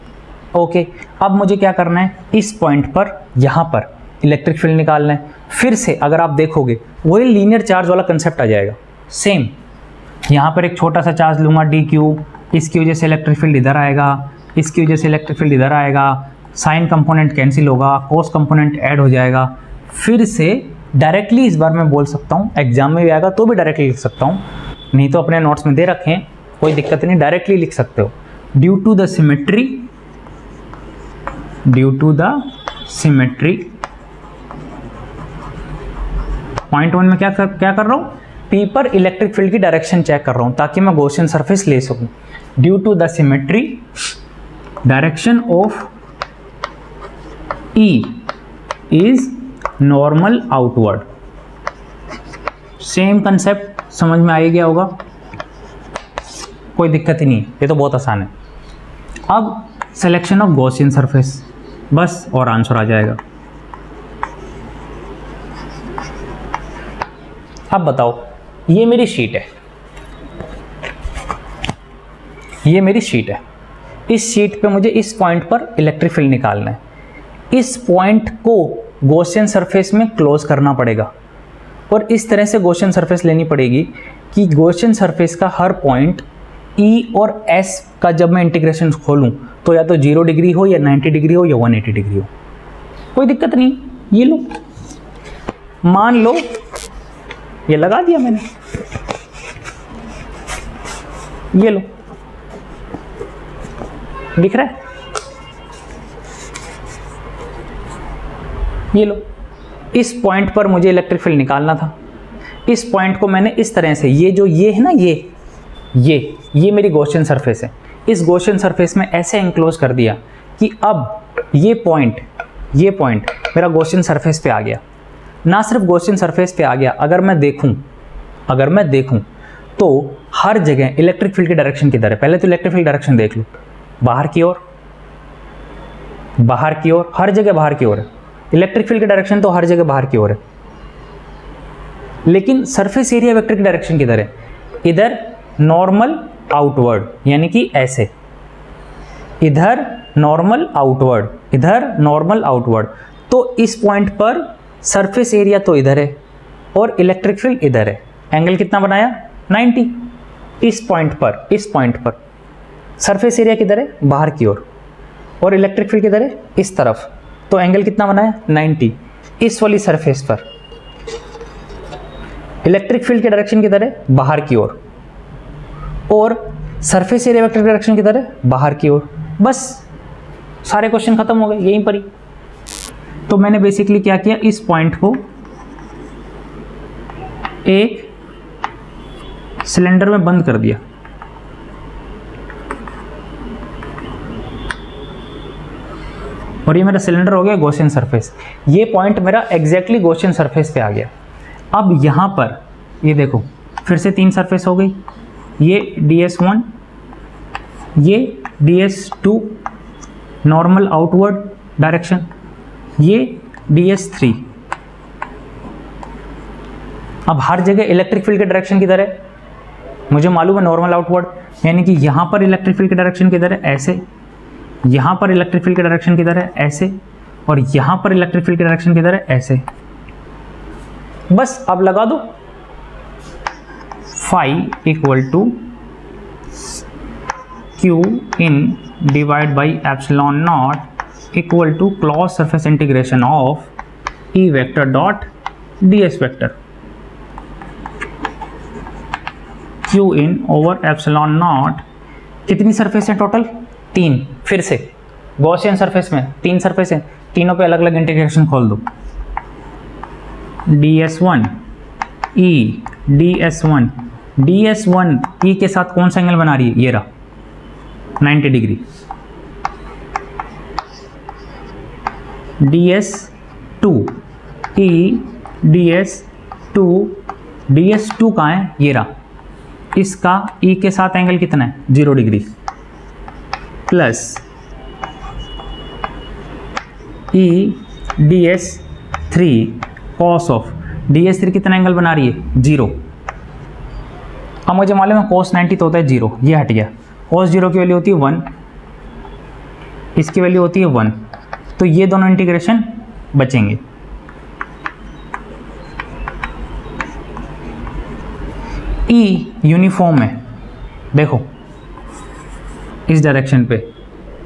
ओके, अब मुझे क्या करना है, इस पॉइंट पर यहाँ पर इलेक्ट्रिक फील्ड निकालना है। फिर से अगर आप देखोगे वही लीनियर चार्ज वाला कंसेप्ट आ जाएगा। सेम यहाँ पर एक छोटा सा चार्ज लूँगा dq, इसकी वजह से इलेक्ट्रिक फील्ड इधर आएगा, इसकी वजह से इलेक्ट्रिक फील्ड इधर आएगा, साइन कंपोनेंट कैंसिल होगा, कोस कंपोनेंट ऐड हो जाएगा। फिर से डायरेक्टली इस बार मैं बोल सकता हूँ, एग्जाम में भी आएगा तो भी डायरेक्टली लिख सकता हूँ, नहीं तो अपने नोट्स में दे रखे हैं, कोई दिक्कत नहीं, डायरेक्टली लिख सकते हो। Due to the symmetry, due to the symmetry, point 1 में क्या कर रहा हूँ, P पर इलेक्ट्रिक फील्ड की डायरेक्शन चेक कर रहा हूँ ताकि मैं गॉसियन सरफेस ले सकूँ। Due to the symmetry, direction of E is normal outward. Same concept समझ में आ गया होगा। कोई दिक्कत ही नहीं है, ये तो बहुत आसान है। अब सिलेक्शन ऑफ गॉसियन सरफेस, बस और आंसर आ जाएगा। अब बताओ, ये मेरी शीट है, ये मेरी शीट है। इस शीट पे मुझे इस पॉइंट पर इलेक्ट्रिक फील्ड निकालना है। इस पॉइंट को गॉसियन सरफेस में क्लोज करना पड़ेगा और इस तरह से गॉसियन सरफेस लेनी पड़ेगी कि गॉसियन सरफेस का हर पॉइंट E और S का जब मैं इंटीग्रेशन खोलूं तो या तो 0 डिग्री हो या 90 डिग्री हो या 180 डिग्री हो, कोई दिक्कत नहीं। ये लो, मान लो ये लगा दिया मैंने, ये लो, दिख रहा है, ये लो। इस पॉइंट पर मुझे इलेक्ट्रिक फील्ड निकालना था। इस पॉइंट को मैंने इस तरह से, ये जो ये है ना, ये मेरी गॉसियन सरफेस है, इस गॉसियन सरफेस में ऐसे एंक्लोज कर दिया कि अब ये पॉइंट मेरा गॉसियन सरफेस पे आ गया। ना सिर्फ गॉसियन सरफेस पे आ गया, अगर मैं देखूं तो हर जगह इलेक्ट्रिक फील्ड की डायरेक्शन किधर है। पहले तो इलेक्ट्रिक फील्ड डायरेक्शन देख लो, बाहर की ओर, हर जगह बाहर की ओर है। इलेक्ट्रिक फील्ड की डायरेक्शन तो हर जगह बाहर की ओर है, लेकिन सरफेस एरिया वेक्टर की डायरेक्शन किधर है? इधर नॉर्मल आउटवर्ड, यानी कि ऐसे, इधर नॉर्मल आउटवर्ड। तो इस पॉइंट पर सरफेस एरिया तो इधर है और इलेक्ट्रिक फील्ड इधर है। एंगल कितना बनाया? 90। इस पॉइंट पर सरफेस एरिया किधर है? बाहर की ओर, और इलेक्ट्रिक फील्ड किधर है? इस तरफ। तो एंगल कितना बनाया? 90। इस वाली सरफेस पर इलेक्ट्रिक फील्ड की डायरेक्शन किधर है? बाहर की ओर, और सरफेस एरिया वेक्टर की डायरेक्शन किधर है? बाहर की ओर। बस सारे क्वेश्चन खत्म हो गए यहीं पर ही। तो मैंने बेसिकली क्या किया, इस पॉइंट को एक सिलेंडर में बंद कर दिया, और ये मेरा सिलेंडर हो गया गॉसियन सरफेस। ये पॉइंट मेरा एग्जैक्टली गॉसियन सरफेस पे आ गया। अब यहाँ पर ये देखो, फिर से 3 सरफेस हो गई, ये DS1, ये DS2 नॉर्मल आउटवर्ड डायरेक्शन, ये DS3। अब हर जगह इलेक्ट्रिक फील्ड की डायरेक्शन किधर है? मुझे मालूम है नॉर्मल आउटवर्ड, यानी कि यहाँ पर इलेक्ट्रिक फील्ड की डायरेक्शन किधर है? ऐसे। यहाँ पर इलेक्ट्रिक फील्ड की डायरेक्शन किधर है? ऐसे। और यहाँ पर इलेक्ट्रिक फील्ड की डायरेक्शन किधर है? ऐसे। बस अब लगा दो, phi equal to Q in divide by epsilon not equal to close surface integration of E vector dot DS vector. Q in over epsilon not, कितनी सरफेस है टोटल? 3। फिर से गॉसियन सरफेस में 3 सरफेस है, तीनों पे अलग अलग इंटीग्रेशन खोल दो। DS1 E, DS1 E के साथ कौन सा एंगल बना रही है? ये रहा 90 डिग्री। DS2 E, DS2 कहाँ है? ये रहा, इसका E के साथ एंगल कितना है? 0 degree. Plus E DS3 cos of DS3 कितना एंगल बना रही है? 0। अब मुझे मालूम है cos 90 तो होता है 0, ये हट गया। cos 0 की वैल्यू होती है 1, इसकी वैल्यू होती है 1, तो ये दोनों इंटीग्रेशन बचेंगे। E यूनिफॉर्म है, देखो इस डायरेक्शन पे,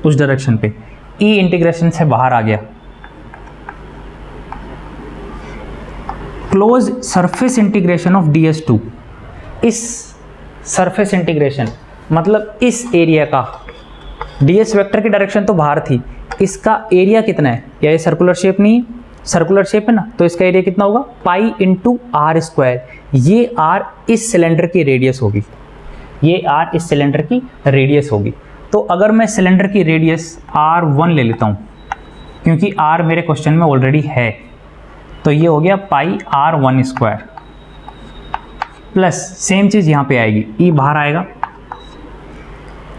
उस डायरेक्शन पे, E इंटीग्रेशन से बाहर आ गया। Close surface integration of DS2, इस सरफेस इंटीग्रेशन मतलब इस एरिया का, DS वेक्टर की डायरेक्शन तो बाहर थी, इसका एरिया कितना है? या ये सर्कुलर शेप नहीं है? सर्कुलर शेप है ना, तो इसका एरिया कितना होगा? Pi into R square. ये R इस सिलेंडर की रेडियस होगी, ये R इस सिलेंडर की रेडियस होगी। तो अगर मैं सिलेंडर की रेडियस R1 ले लेता हूँ, क्योंकि R मेरे क्वेश्चन में ऑलरेडी है, तो ये हो गया पाई R1 स्क्वायर। प्लस सेम चीज़ यहाँ पे आएगी, E बाहर आएगा,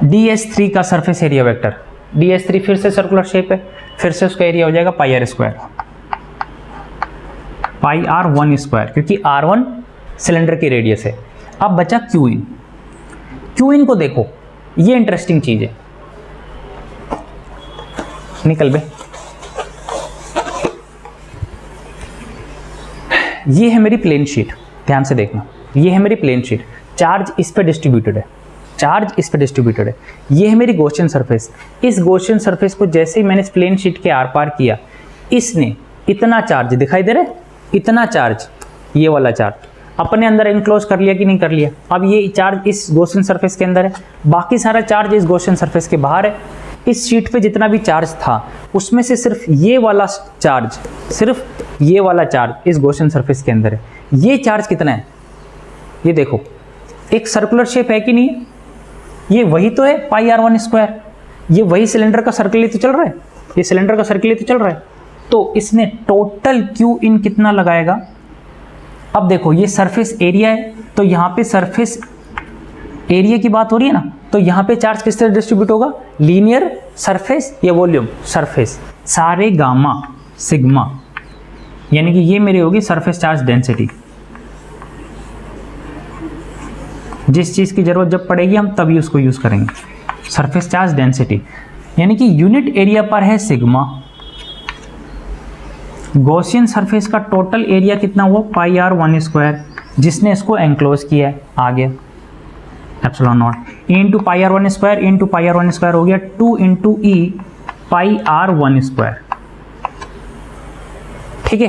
DS3 का सरफेस एरिया वेक्टर, DS3 फिर से सर्कुलर शेप है, फिर से उसका एरिया हो जाएगा pi r square, pi r one square, क्योंकि R1 सिलेंडर की रेडियस है। अब बचा क्यू इन। क्यू इन को देखो, ये इंटरेस्टिंग चीज है। निकल बे, ये है मेरी प्लेन शीट, ध्यान से देखना, ये है मेरी प्लेन शीट, चार्ज इस पे डिस्ट्रीब्यूटेड है, चार्ज इस पे डिस्ट्रीब्यूटेड है। ये है मेरी गॉसियन सरफेस। इस गॉसियन सरफेस को जैसे ही मैंने इस प्लेन शीट के आर पार किया, इसने इतना चार्ज दिखाई दे रहा है, इतना चार्ज, ये वाला चार्ज अपने अंदर इनक्लोज कर लिया कि नहीं कर लिया। अब ये चार्ज इस गॉसियन सरफेस के अंदर है, बाकी सारा चार्ज इस गॉसियन सरफेस के बाहर है। इस शीट पे जितना भी चार्ज था उसमें से सिर्फ ये वाला चार्ज, सिर्फ ये वाला चार्ज इस गॉसियन सरफेस के अंदर है। ये चार्ज कितना है, ये देखो, एक सर्कुलर शेप है कि नहीं है, ये वही तो है पाई आर वन स्क्वायर, ये वही सिलेंडर का सर्कल ही तो चल रहा है, ये सिलेंडर का सर्कल ही तो चल रहा है। तो इसने टोटल क्यू इन कितना लगाएगा। अब देखो ये सरफेस एरिया है, तो यहाँ पे सरफेस एरिया की बात हो रही है ना, तो यहाँ पे चार्ज किस तरह डिस्ट्रीब्यूट होगा, लीनियर सरफेस या वॉल्यूम सरफेस, सारे गामा सिग्मा, यानी कि ये मेरी होगी सरफेस चार्ज डेंसिटी। जिस चीज़ की ज़रूरत जब पड़ेगी हम तभी उसको यूज़ करेंगे, सरफेस चार्ज डेंसिटी, यानी कि यूनिट एरिया पर है सिग्मा। गॉसियन सरफेस का टोटल एरिया कितना हुआ, पाई आर वन स्क्वायर, जिसने इसको एंक्लोज किया है, आ गया epsilon not, E into pi r one square into pi r one square हो गया 2 into E pi r one square. ठीक है,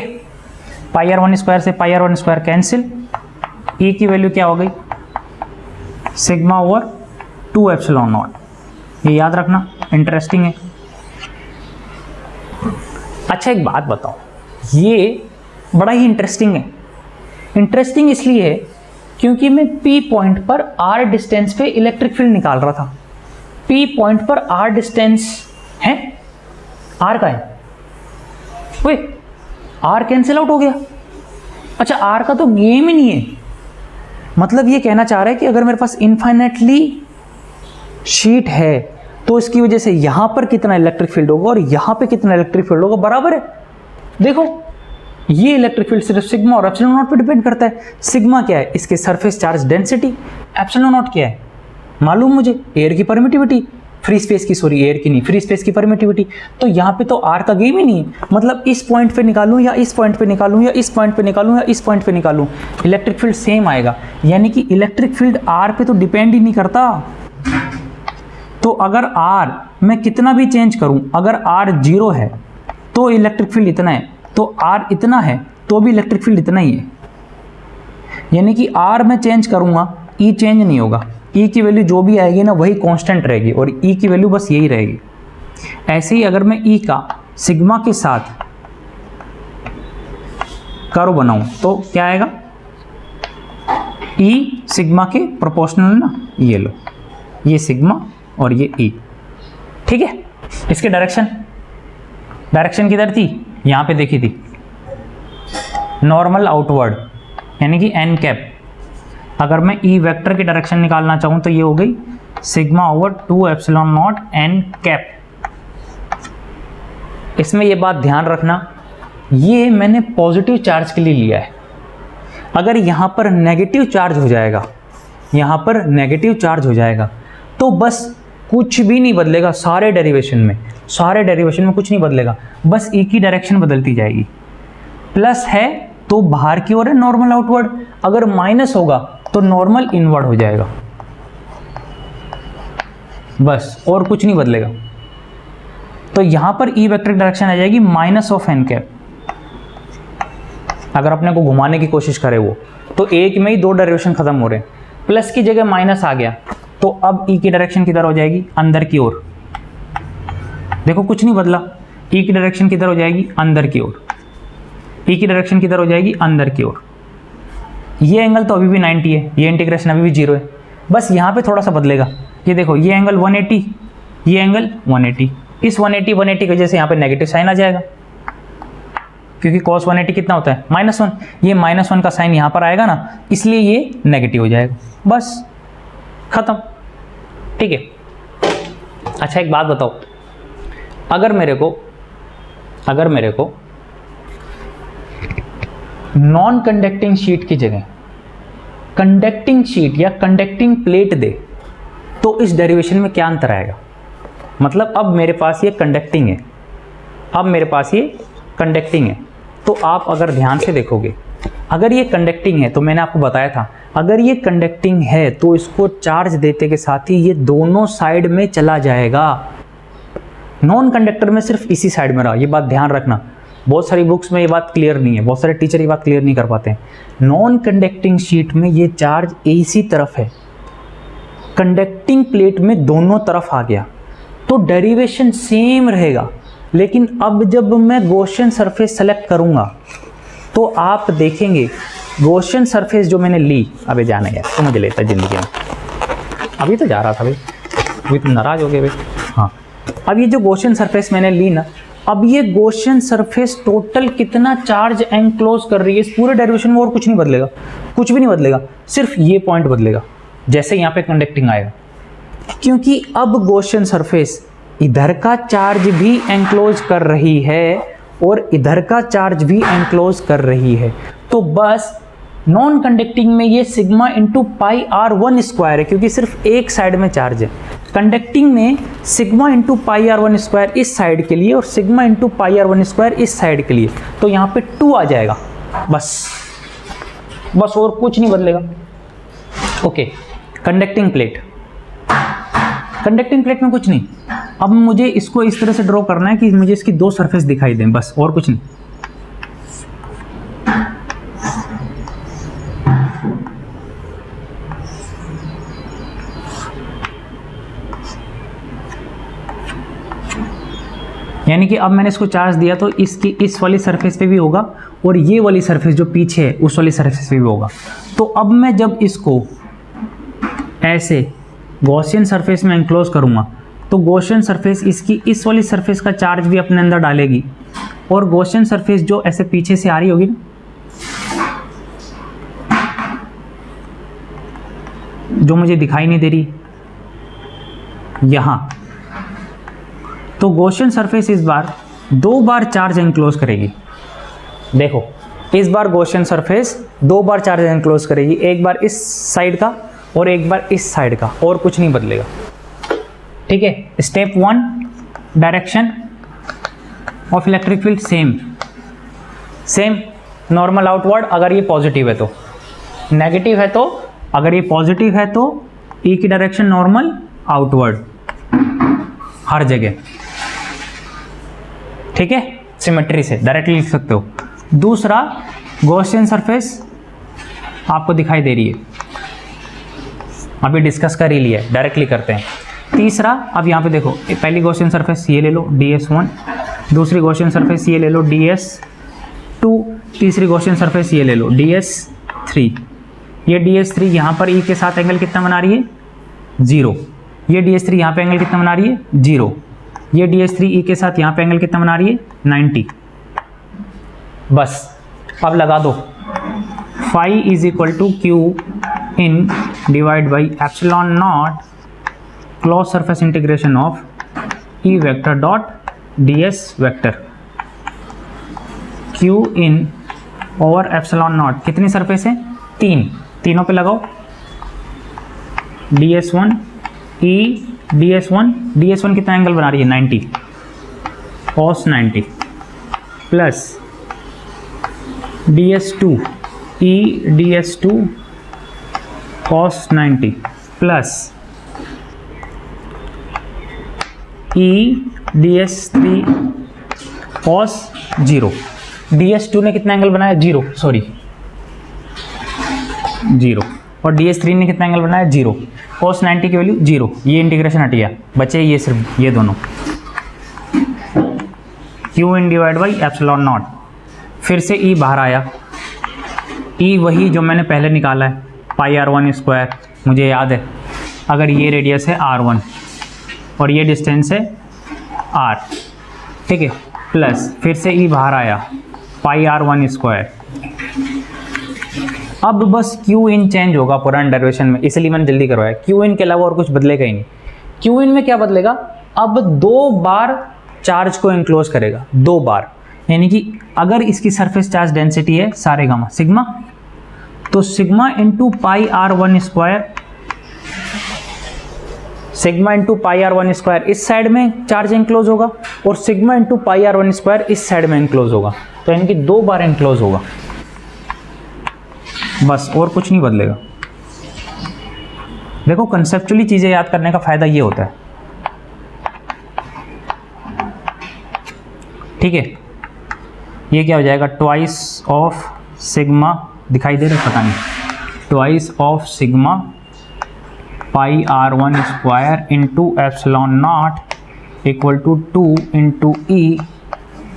पाई आर वन स्क्वायर से pi r one square cancel, E की वैल्यू क्या हो गई, सिग्मा ओवर 2 एप्सिलॉन नॉट। ये याद रखना, इंटरेस्टिंग है। अच्छा एक बात बताओ, ये बड़ा ही इंटरेस्टिंग है। इंटरेस्टिंग इसलिए है क्योंकि मैं P पॉइंट पर R डिस्टेंस पे इलेक्ट्रिक फील्ड निकाल रहा था। P पॉइंट पर R डिस्टेंस है, R का है, वे R कैंसिल आउट हो गया। अच्छा R का तो गेम ही नहीं है, मतलब ये कहना चाह रहा है कि अगर मेरे पास इनफाइनेटली शीट है तो इसकी वजह से यहां पर कितना इलेक्ट्रिक फील्ड होगा और यहां पे कितना इलेक्ट्रिक फील्ड होगा बराबर है। देखो ये इलेक्ट्रिक फील्ड सिर्फ सिग्मा और एप्सिलॉन नॉट पे डिपेंड करता है। सिग्मा क्या है, इसके surface charge density, epsilon not क्या है मालूम मुझे, एयर की परमिटिविटी, फ्री स्पेस की, सॉरी एयर की नहीं, फ्री स्पेस की परमिटिविटी। तो यहाँ पे तो आर का गेम ही नहीं है, मतलब इस पॉइंट पे निकालूं या इस पॉइंट पे निकालूं या इस पॉइंट पे निकालूं या इस पॉइंट पे निकालूं, इलेक्ट्रिक फील्ड सेम आएगा। यानी कि इलेक्ट्रिक फील्ड आर पे तो डिपेंड ही नहीं करता। तो अगर आर मैं कितना भी चेंज करूं, अगर आर 0 है तो इलेक्ट्रिक फील्ड इतना है, तो आर इतना है तो भी इलेक्ट्रिक फील्ड इतना ही है। यानी कि आर मैं चेंज करूंगा, ई चेंज नहीं होगा, ई की वैल्यू जो भी आएगी ना वही कांस्टेंट रहेगी और ई की वैल्यू बस यही रहेगी। ऐसे ही अगर मैं ई का सिग्मा के साथ कर्व बनाऊं तो क्या आएगा, ई सिग्मा के प्रोपोर्शनल ना, ये लो, ये सिग्मा और ये ई। ठीक है, इसके डायरेक्शन किधर थी, यहाँ पे देखी थी, नॉर्मल आउटवर्ड, यानी कि एन कैप। अगर मैं ई वेक्टर की डायरेक्शन निकालना चाहूँ तो ये हो गई sigma over 2 epsilon not an cap. इसमें ये बात ध्यान रखना, ये मैंने पॉजिटिव चार्ज के लिए लिया है। अगर यहाँ पर नेगेटिव चार्ज हो जाएगा, यहाँ पर नेगेटिव चार्ज हो जाएगा तो बस कुछ भी नहीं बदलेगा, सारे डेरिवेशन में कुछ नहीं बदलेगा, बस ई की डायरेक्शन बदलती जाएगी। प्लस है तो बाहर की ओर है, नॉर्मल आउटवर्ड, अगर माइनस होगा तो नॉर्मल इनवर्ड हो जाएगा, बस और कुछ नहीं बदलेगा। तो यहां पर ई वेक्टर डायरेक्शन आ जाएगी माइनस ऑफ एन कैप। अगर अपने को घुमाने की कोशिश करे वो, तो एक में ही 2 डेरिवेशन खत्म हो रहे हैं, प्लस की जगह माइनस आ गया तो अब ई की डायरेक्शन किधर हो जाएगी, अंदर की ओर। देखो कुछ नहीं बदला, ई की डायरेक्शन किधर हो जाएगी, अंदर की ओर, ई की डायरेक्शन किधर हो जाएगी, अंदर की ओर। ये एंगल तो अभी भी 90 है, ये इंटीग्रेशन अभी भी 0 है, बस यहाँ पे थोड़ा सा बदलेगा। ये देखो ये एंगल 180, ये एंगल 180, इस 180 की वजह से यहाँ पे नेगेटिव साइन आ जाएगा, क्योंकि cos 180 कितना होता है, -1, ये -1 का साइन यहाँ पर आएगा ना, इसलिए ये नेगेटिव हो जाएगा, बस खत्म। ठीक है, अच्छा एक बात बताओ, अगर मेरे को नॉन कंडक्टिंग शीट की जगह कंडक्टिंग शीट या कंडक्टिंग प्लेट दे तो इस डेरिवेशन में क्या अंतर आएगा? मतलब अब मेरे पास ये कंडक्टिंग है, तो आप अगर ध्यान से देखोगे, अगर ये कंडक्टिंग है तो मैंने आपको बताया था, अगर ये कंडक्टिंग है तो इसको चार्ज देते के साथ ही ये दोनों साइड में चला जाएगा। नॉन कंडक्टर में सिर्फ इसी साइड में रहा, ये बात ध्यान रखना। बहुत सारी बुक्स में ये बात क्लियर नहीं है, बहुत सारे टीचर ये बात क्लियर नहीं कर पाते हैं। नॉन कंडक्टिंग शीट में ये चार्ज इसी तरफ है, कंडक्टिंग प्लेट में दोनों तरफ आ गया, तो डेरिवेशन सेम रहेगा। लेकिन अब जब मैं गॉसियन सरफेस सेलेक्ट करूंगा तो आप देखेंगे गॉसियन सरफेस जो मैंने ली, अबे जाना यार तो मुझे लेता जिंदगी में, अभी तो जा रहा था भाई, अभी तुम नाराज हो गए भाई। हाँ, अब ये जो गॉसियन सरफेस मैंने ली ना, अब ये गॉसियन सरफेस टोटल कितना चार्ज एनक्लोज कर रही है, इस पूरे डेरिवेशन में और कुछ नहीं बदलेगा, कुछ भी नहीं बदलेगा, सिर्फ ये पॉइंट बदलेगा जैसे यहाँ पे कंडक्टिंग आएगा, क्योंकि अब गॉसियन सरफेस इधर का चार्ज भी एनक्लोज कर रही है और इधर का चार्ज भी एनक्लोज कर रही है। तो बस नॉन कंडक्टिंग में ये sigma into pi r one square है, क्योंकि सिर्फ एक साइड में चार्ज है। कंडक्टिंग में sigma into pi r one square इस साइड के लिए और sigma into pi r one square इस साइड के लिए, तो यहाँ पे 2 आ जाएगा, बस और कुछ नहीं बदलेगा। ओके, कंडक्टिंग प्लेट में कुछ नहीं। अब मुझे इसको इस तरह से ड्रॉ करना है कि मुझे इसकी 2 सरफेस दिखाई दें, बस, और कुछ नहीं। यानी कि अब मैंने इसको चार्ज दिया तो इसकी इस वाली सरफेस पे भी होगा और ये वाली सरफेस जो पीछे है उस वाली सरफेस पे भी होगा। तो अब मैं जब इसको ऐसे गॉसियन सरफेस में एनक्लोज करूँगा तो गॉसियन सरफेस इसकी इस वाली सरफेस का चार्ज भी अपने अंदर डालेगी और गॉसियन सरफेस जो ऐसे पीछे से आ रही होगी ना, जो मुझे दिखाई नहीं दे रही यहाँ, तो गॉसियन सरफेस इस बार 2 बार चार्ज एनक्लोज करेगी। देखो, इस बार गॉसियन सरफेस 2 बार चार्ज एनक्लोज करेगी, एक बार इस साइड का और एक बार इस साइड का, और कुछ नहीं बदलेगा। ठीक है, step 1, direction of electric field same normal outward अगर ये पॉजिटिव है तो, नेगेटिव है तो, अगर ये पॉजिटिव है तो ई की डायरेक्शन नॉर्मल आउटवर्ड हर जगह। ठीक है, सिमेट्री से डायरेक्टली लिख सकते हो। दूसरा, गॉसियन सरफेस आपको दिखाई दे रही है, अभी डिस्कस कर ही लिया है, डायरेक्टली करते हैं। तीसरा, अब यहाँ पे देखो, पहली गॉसियन सरफेस ये ले लो DS1, दूसरी गॉसियन सरफेस ये ले लो DS2, तीसरी गॉसियन सरफेस ये ले लो DS3। ये DS3 यहाँ पर E के साथ एंगल कितना बना रही है? 0। ये DS3 यहाँ पे एंगल कितना बना रही है? 0। ये DS3 E के साथ यहाँ पे एंगल कितना बना रही है? 90। बस अब लगा दो, phi is equal to Q in divide by epsilon not close surface integration of E vector dot DS vector. Q in over epsilon not, कितनी सरफेस है? 3, तीनों पे लगाओ। DS1 E DS1 कितना एंगल बना रही है? 90, cos 90 plus DS2 E DS2 cos 90 plus E DS3 cos 0। DS2 ने कितना एंगल बनाया? 0, सॉरी 0। और DS3 ने कितना एंगल बनाया? 0। cos 90 की वैल्यू 0। ये इंटीग्रेशन हट गया, बचे ये सिर्फ ये दोनों, Q in divide by epsilon not. फिर से E बाहर आया, E वही जो मैंने पहले निकाला है, पाई R1 स्क्वायर, मुझे याद है। अगर ये रेडियस है R1 और ये डिस्टेंस है R, ठीक है, प्लस फिर से E बाहर आया, पाई R1 स्क्वायर। अब बस क्यू इन चेंज होगा पुराने डेरिवेशन में, इसलिए मैंने जल्दी करवाया। क्यू इन के अलावा और कुछ बदलेगा ही नहीं। क्यू इन में क्या बदलेगा? अब 2 बार चार्ज को एंक्लोज करेगा, 2 बार, यानी कि अगर इसकी सरफेस चार्ज डेंसिटी है सारे गामा सिग्मा, तो sigma into pi r one square, sigma into pi r one square इस साइड में चार्ज एंक्लोज होगा और sigma into pi r one square इस साइड में एंक्लोज होगा, तो यानी कि 2 बार एंक्लोज होगा, बस और कुछ नहीं बदलेगा। देखो कंसेप्चुअली चीजें याद करने का फायदा ये होता है, ठीक है। ये क्या हो जाएगा, ट्वाइस ऑफ सिग्मा, दिखाई दे रहा है पता नहीं, twice of sigma pi r one square into epsilon not equal to 2 into E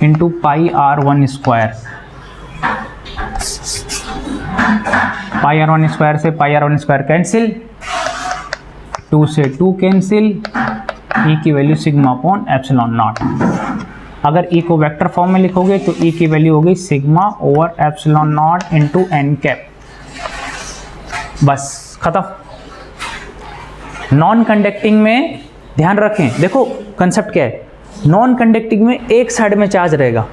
into pi r one square. Pi r one square से pi r one square cancel, 2 से 2 cancel, E की value sigma upon epsilon not. अगर E को vector form में लिखोगे तो ई की value होगी sigma over epsilon not into n cap, बस खत्म। नॉन कंडक्टिंग में ध्यान रखें, देखो कंसेप्ट क्या है, नॉन कंडक्टिंग में एक साइड में चार्ज रहेगा,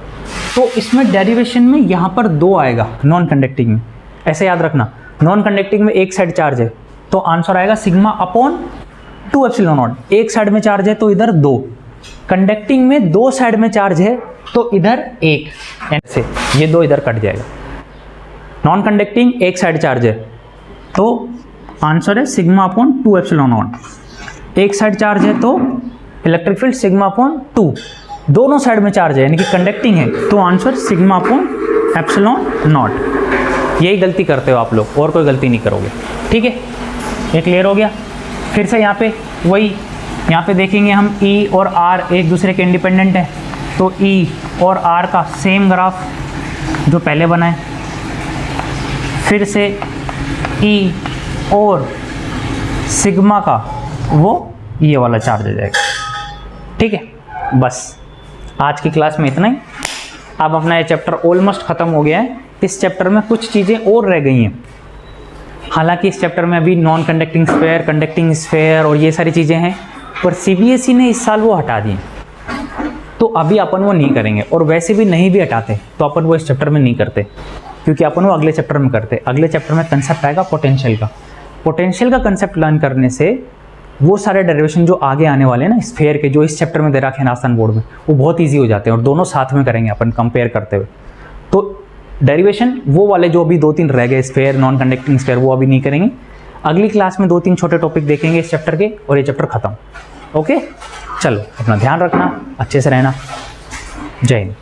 तो इसमें डेरिवेशन में यहाँ पर 2 आएगा नॉन कंडक्टिंग में, ऐसे याद रखना। नॉन कंडक्टिंग में एक साइड चार्ज है तो आंसर आएगा सिग्मा अपॉन 2 एप्सिलॉन नॉट, एक साइड में चार्ज है तो इधर 2, कंडक्टिंग में 2 साइड में चार्ज है तो इधर 1, ऐसे ये 2 इधर कट जाएगा। नॉन कंडक्टिंग एक साइड चार्ज है तो आंसर है सिग्मा अपॉन 2 एप्सिलॉन नॉट, एक साइड चार्ज है तो इलेक्ट्रिक फील्ड सिग्मा अपॉन 2, दोनों साइड में चार्ज है यानी कि कंडक्टिंग है तो answer sigma upon epsilon not. यही गलती करते हो आप लोग, और कोई गलती नहीं करोगे, ठीक है। ये क्लियर हो गया। फिर से यहाँ पे वही, यहाँ पे देखेंगे हम ई और आर एक दूसरे के इंडिपेंडेंट हैं, तो ई और आर का सेम ग्राफ जो पहले बना है, फिर से ई और सिग्मा का वो ये वाला चार्ज हो जाएगा, ठीक है। बस आज की क्लास में इतना ही। अब अपना ये चैप्टर ऑलमोस्ट ख़त्म हो गया है। इस चैप्टर में कुछ चीज़ें और रह गई हैं, हालांकि इस चैप्टर में अभी non conducting sphere, conducting sphere और ये सारी चीज़ें हैं, पर सीबीएसई ने इस साल वो हटा दिए, तो अभी अपन वो नहीं करेंगे, और वैसे भी नहीं भी हटाते तो अपन वो इस चैप्टर में नहीं करते, क्योंकि अपन वो अगले चैप्टर में करते। अगले चैप्टर में कंसेप्ट आएगा पोटेंशियल का। पोटेंशियल का कंसेप्ट लर्न करने से वो सारे डेरिवेशन जो आगे आने वाले हैं ना स्फेयर के, जो इस चैप्टर में दे रखे हैं आसान बोर्ड में, वो बहुत ईजी हो जाते हैं, और दोनों साथ में करेंगे अपन कंपेयर करते हुए। तो डेरिवेशन वो वाले जो अभी 2-3 रह गए, स्फेयर, नॉन कंडक्टिंग स्फेयर, वो अभी नहीं करेंगे। अगली क्लास में 2-3 छोटे टॉपिक देखेंगे इस चैप्टर के, और ये चैप्टर खत्म। ओके, चलो अपना ध्यान रखना, अच्छे से रहना, जय हिंद।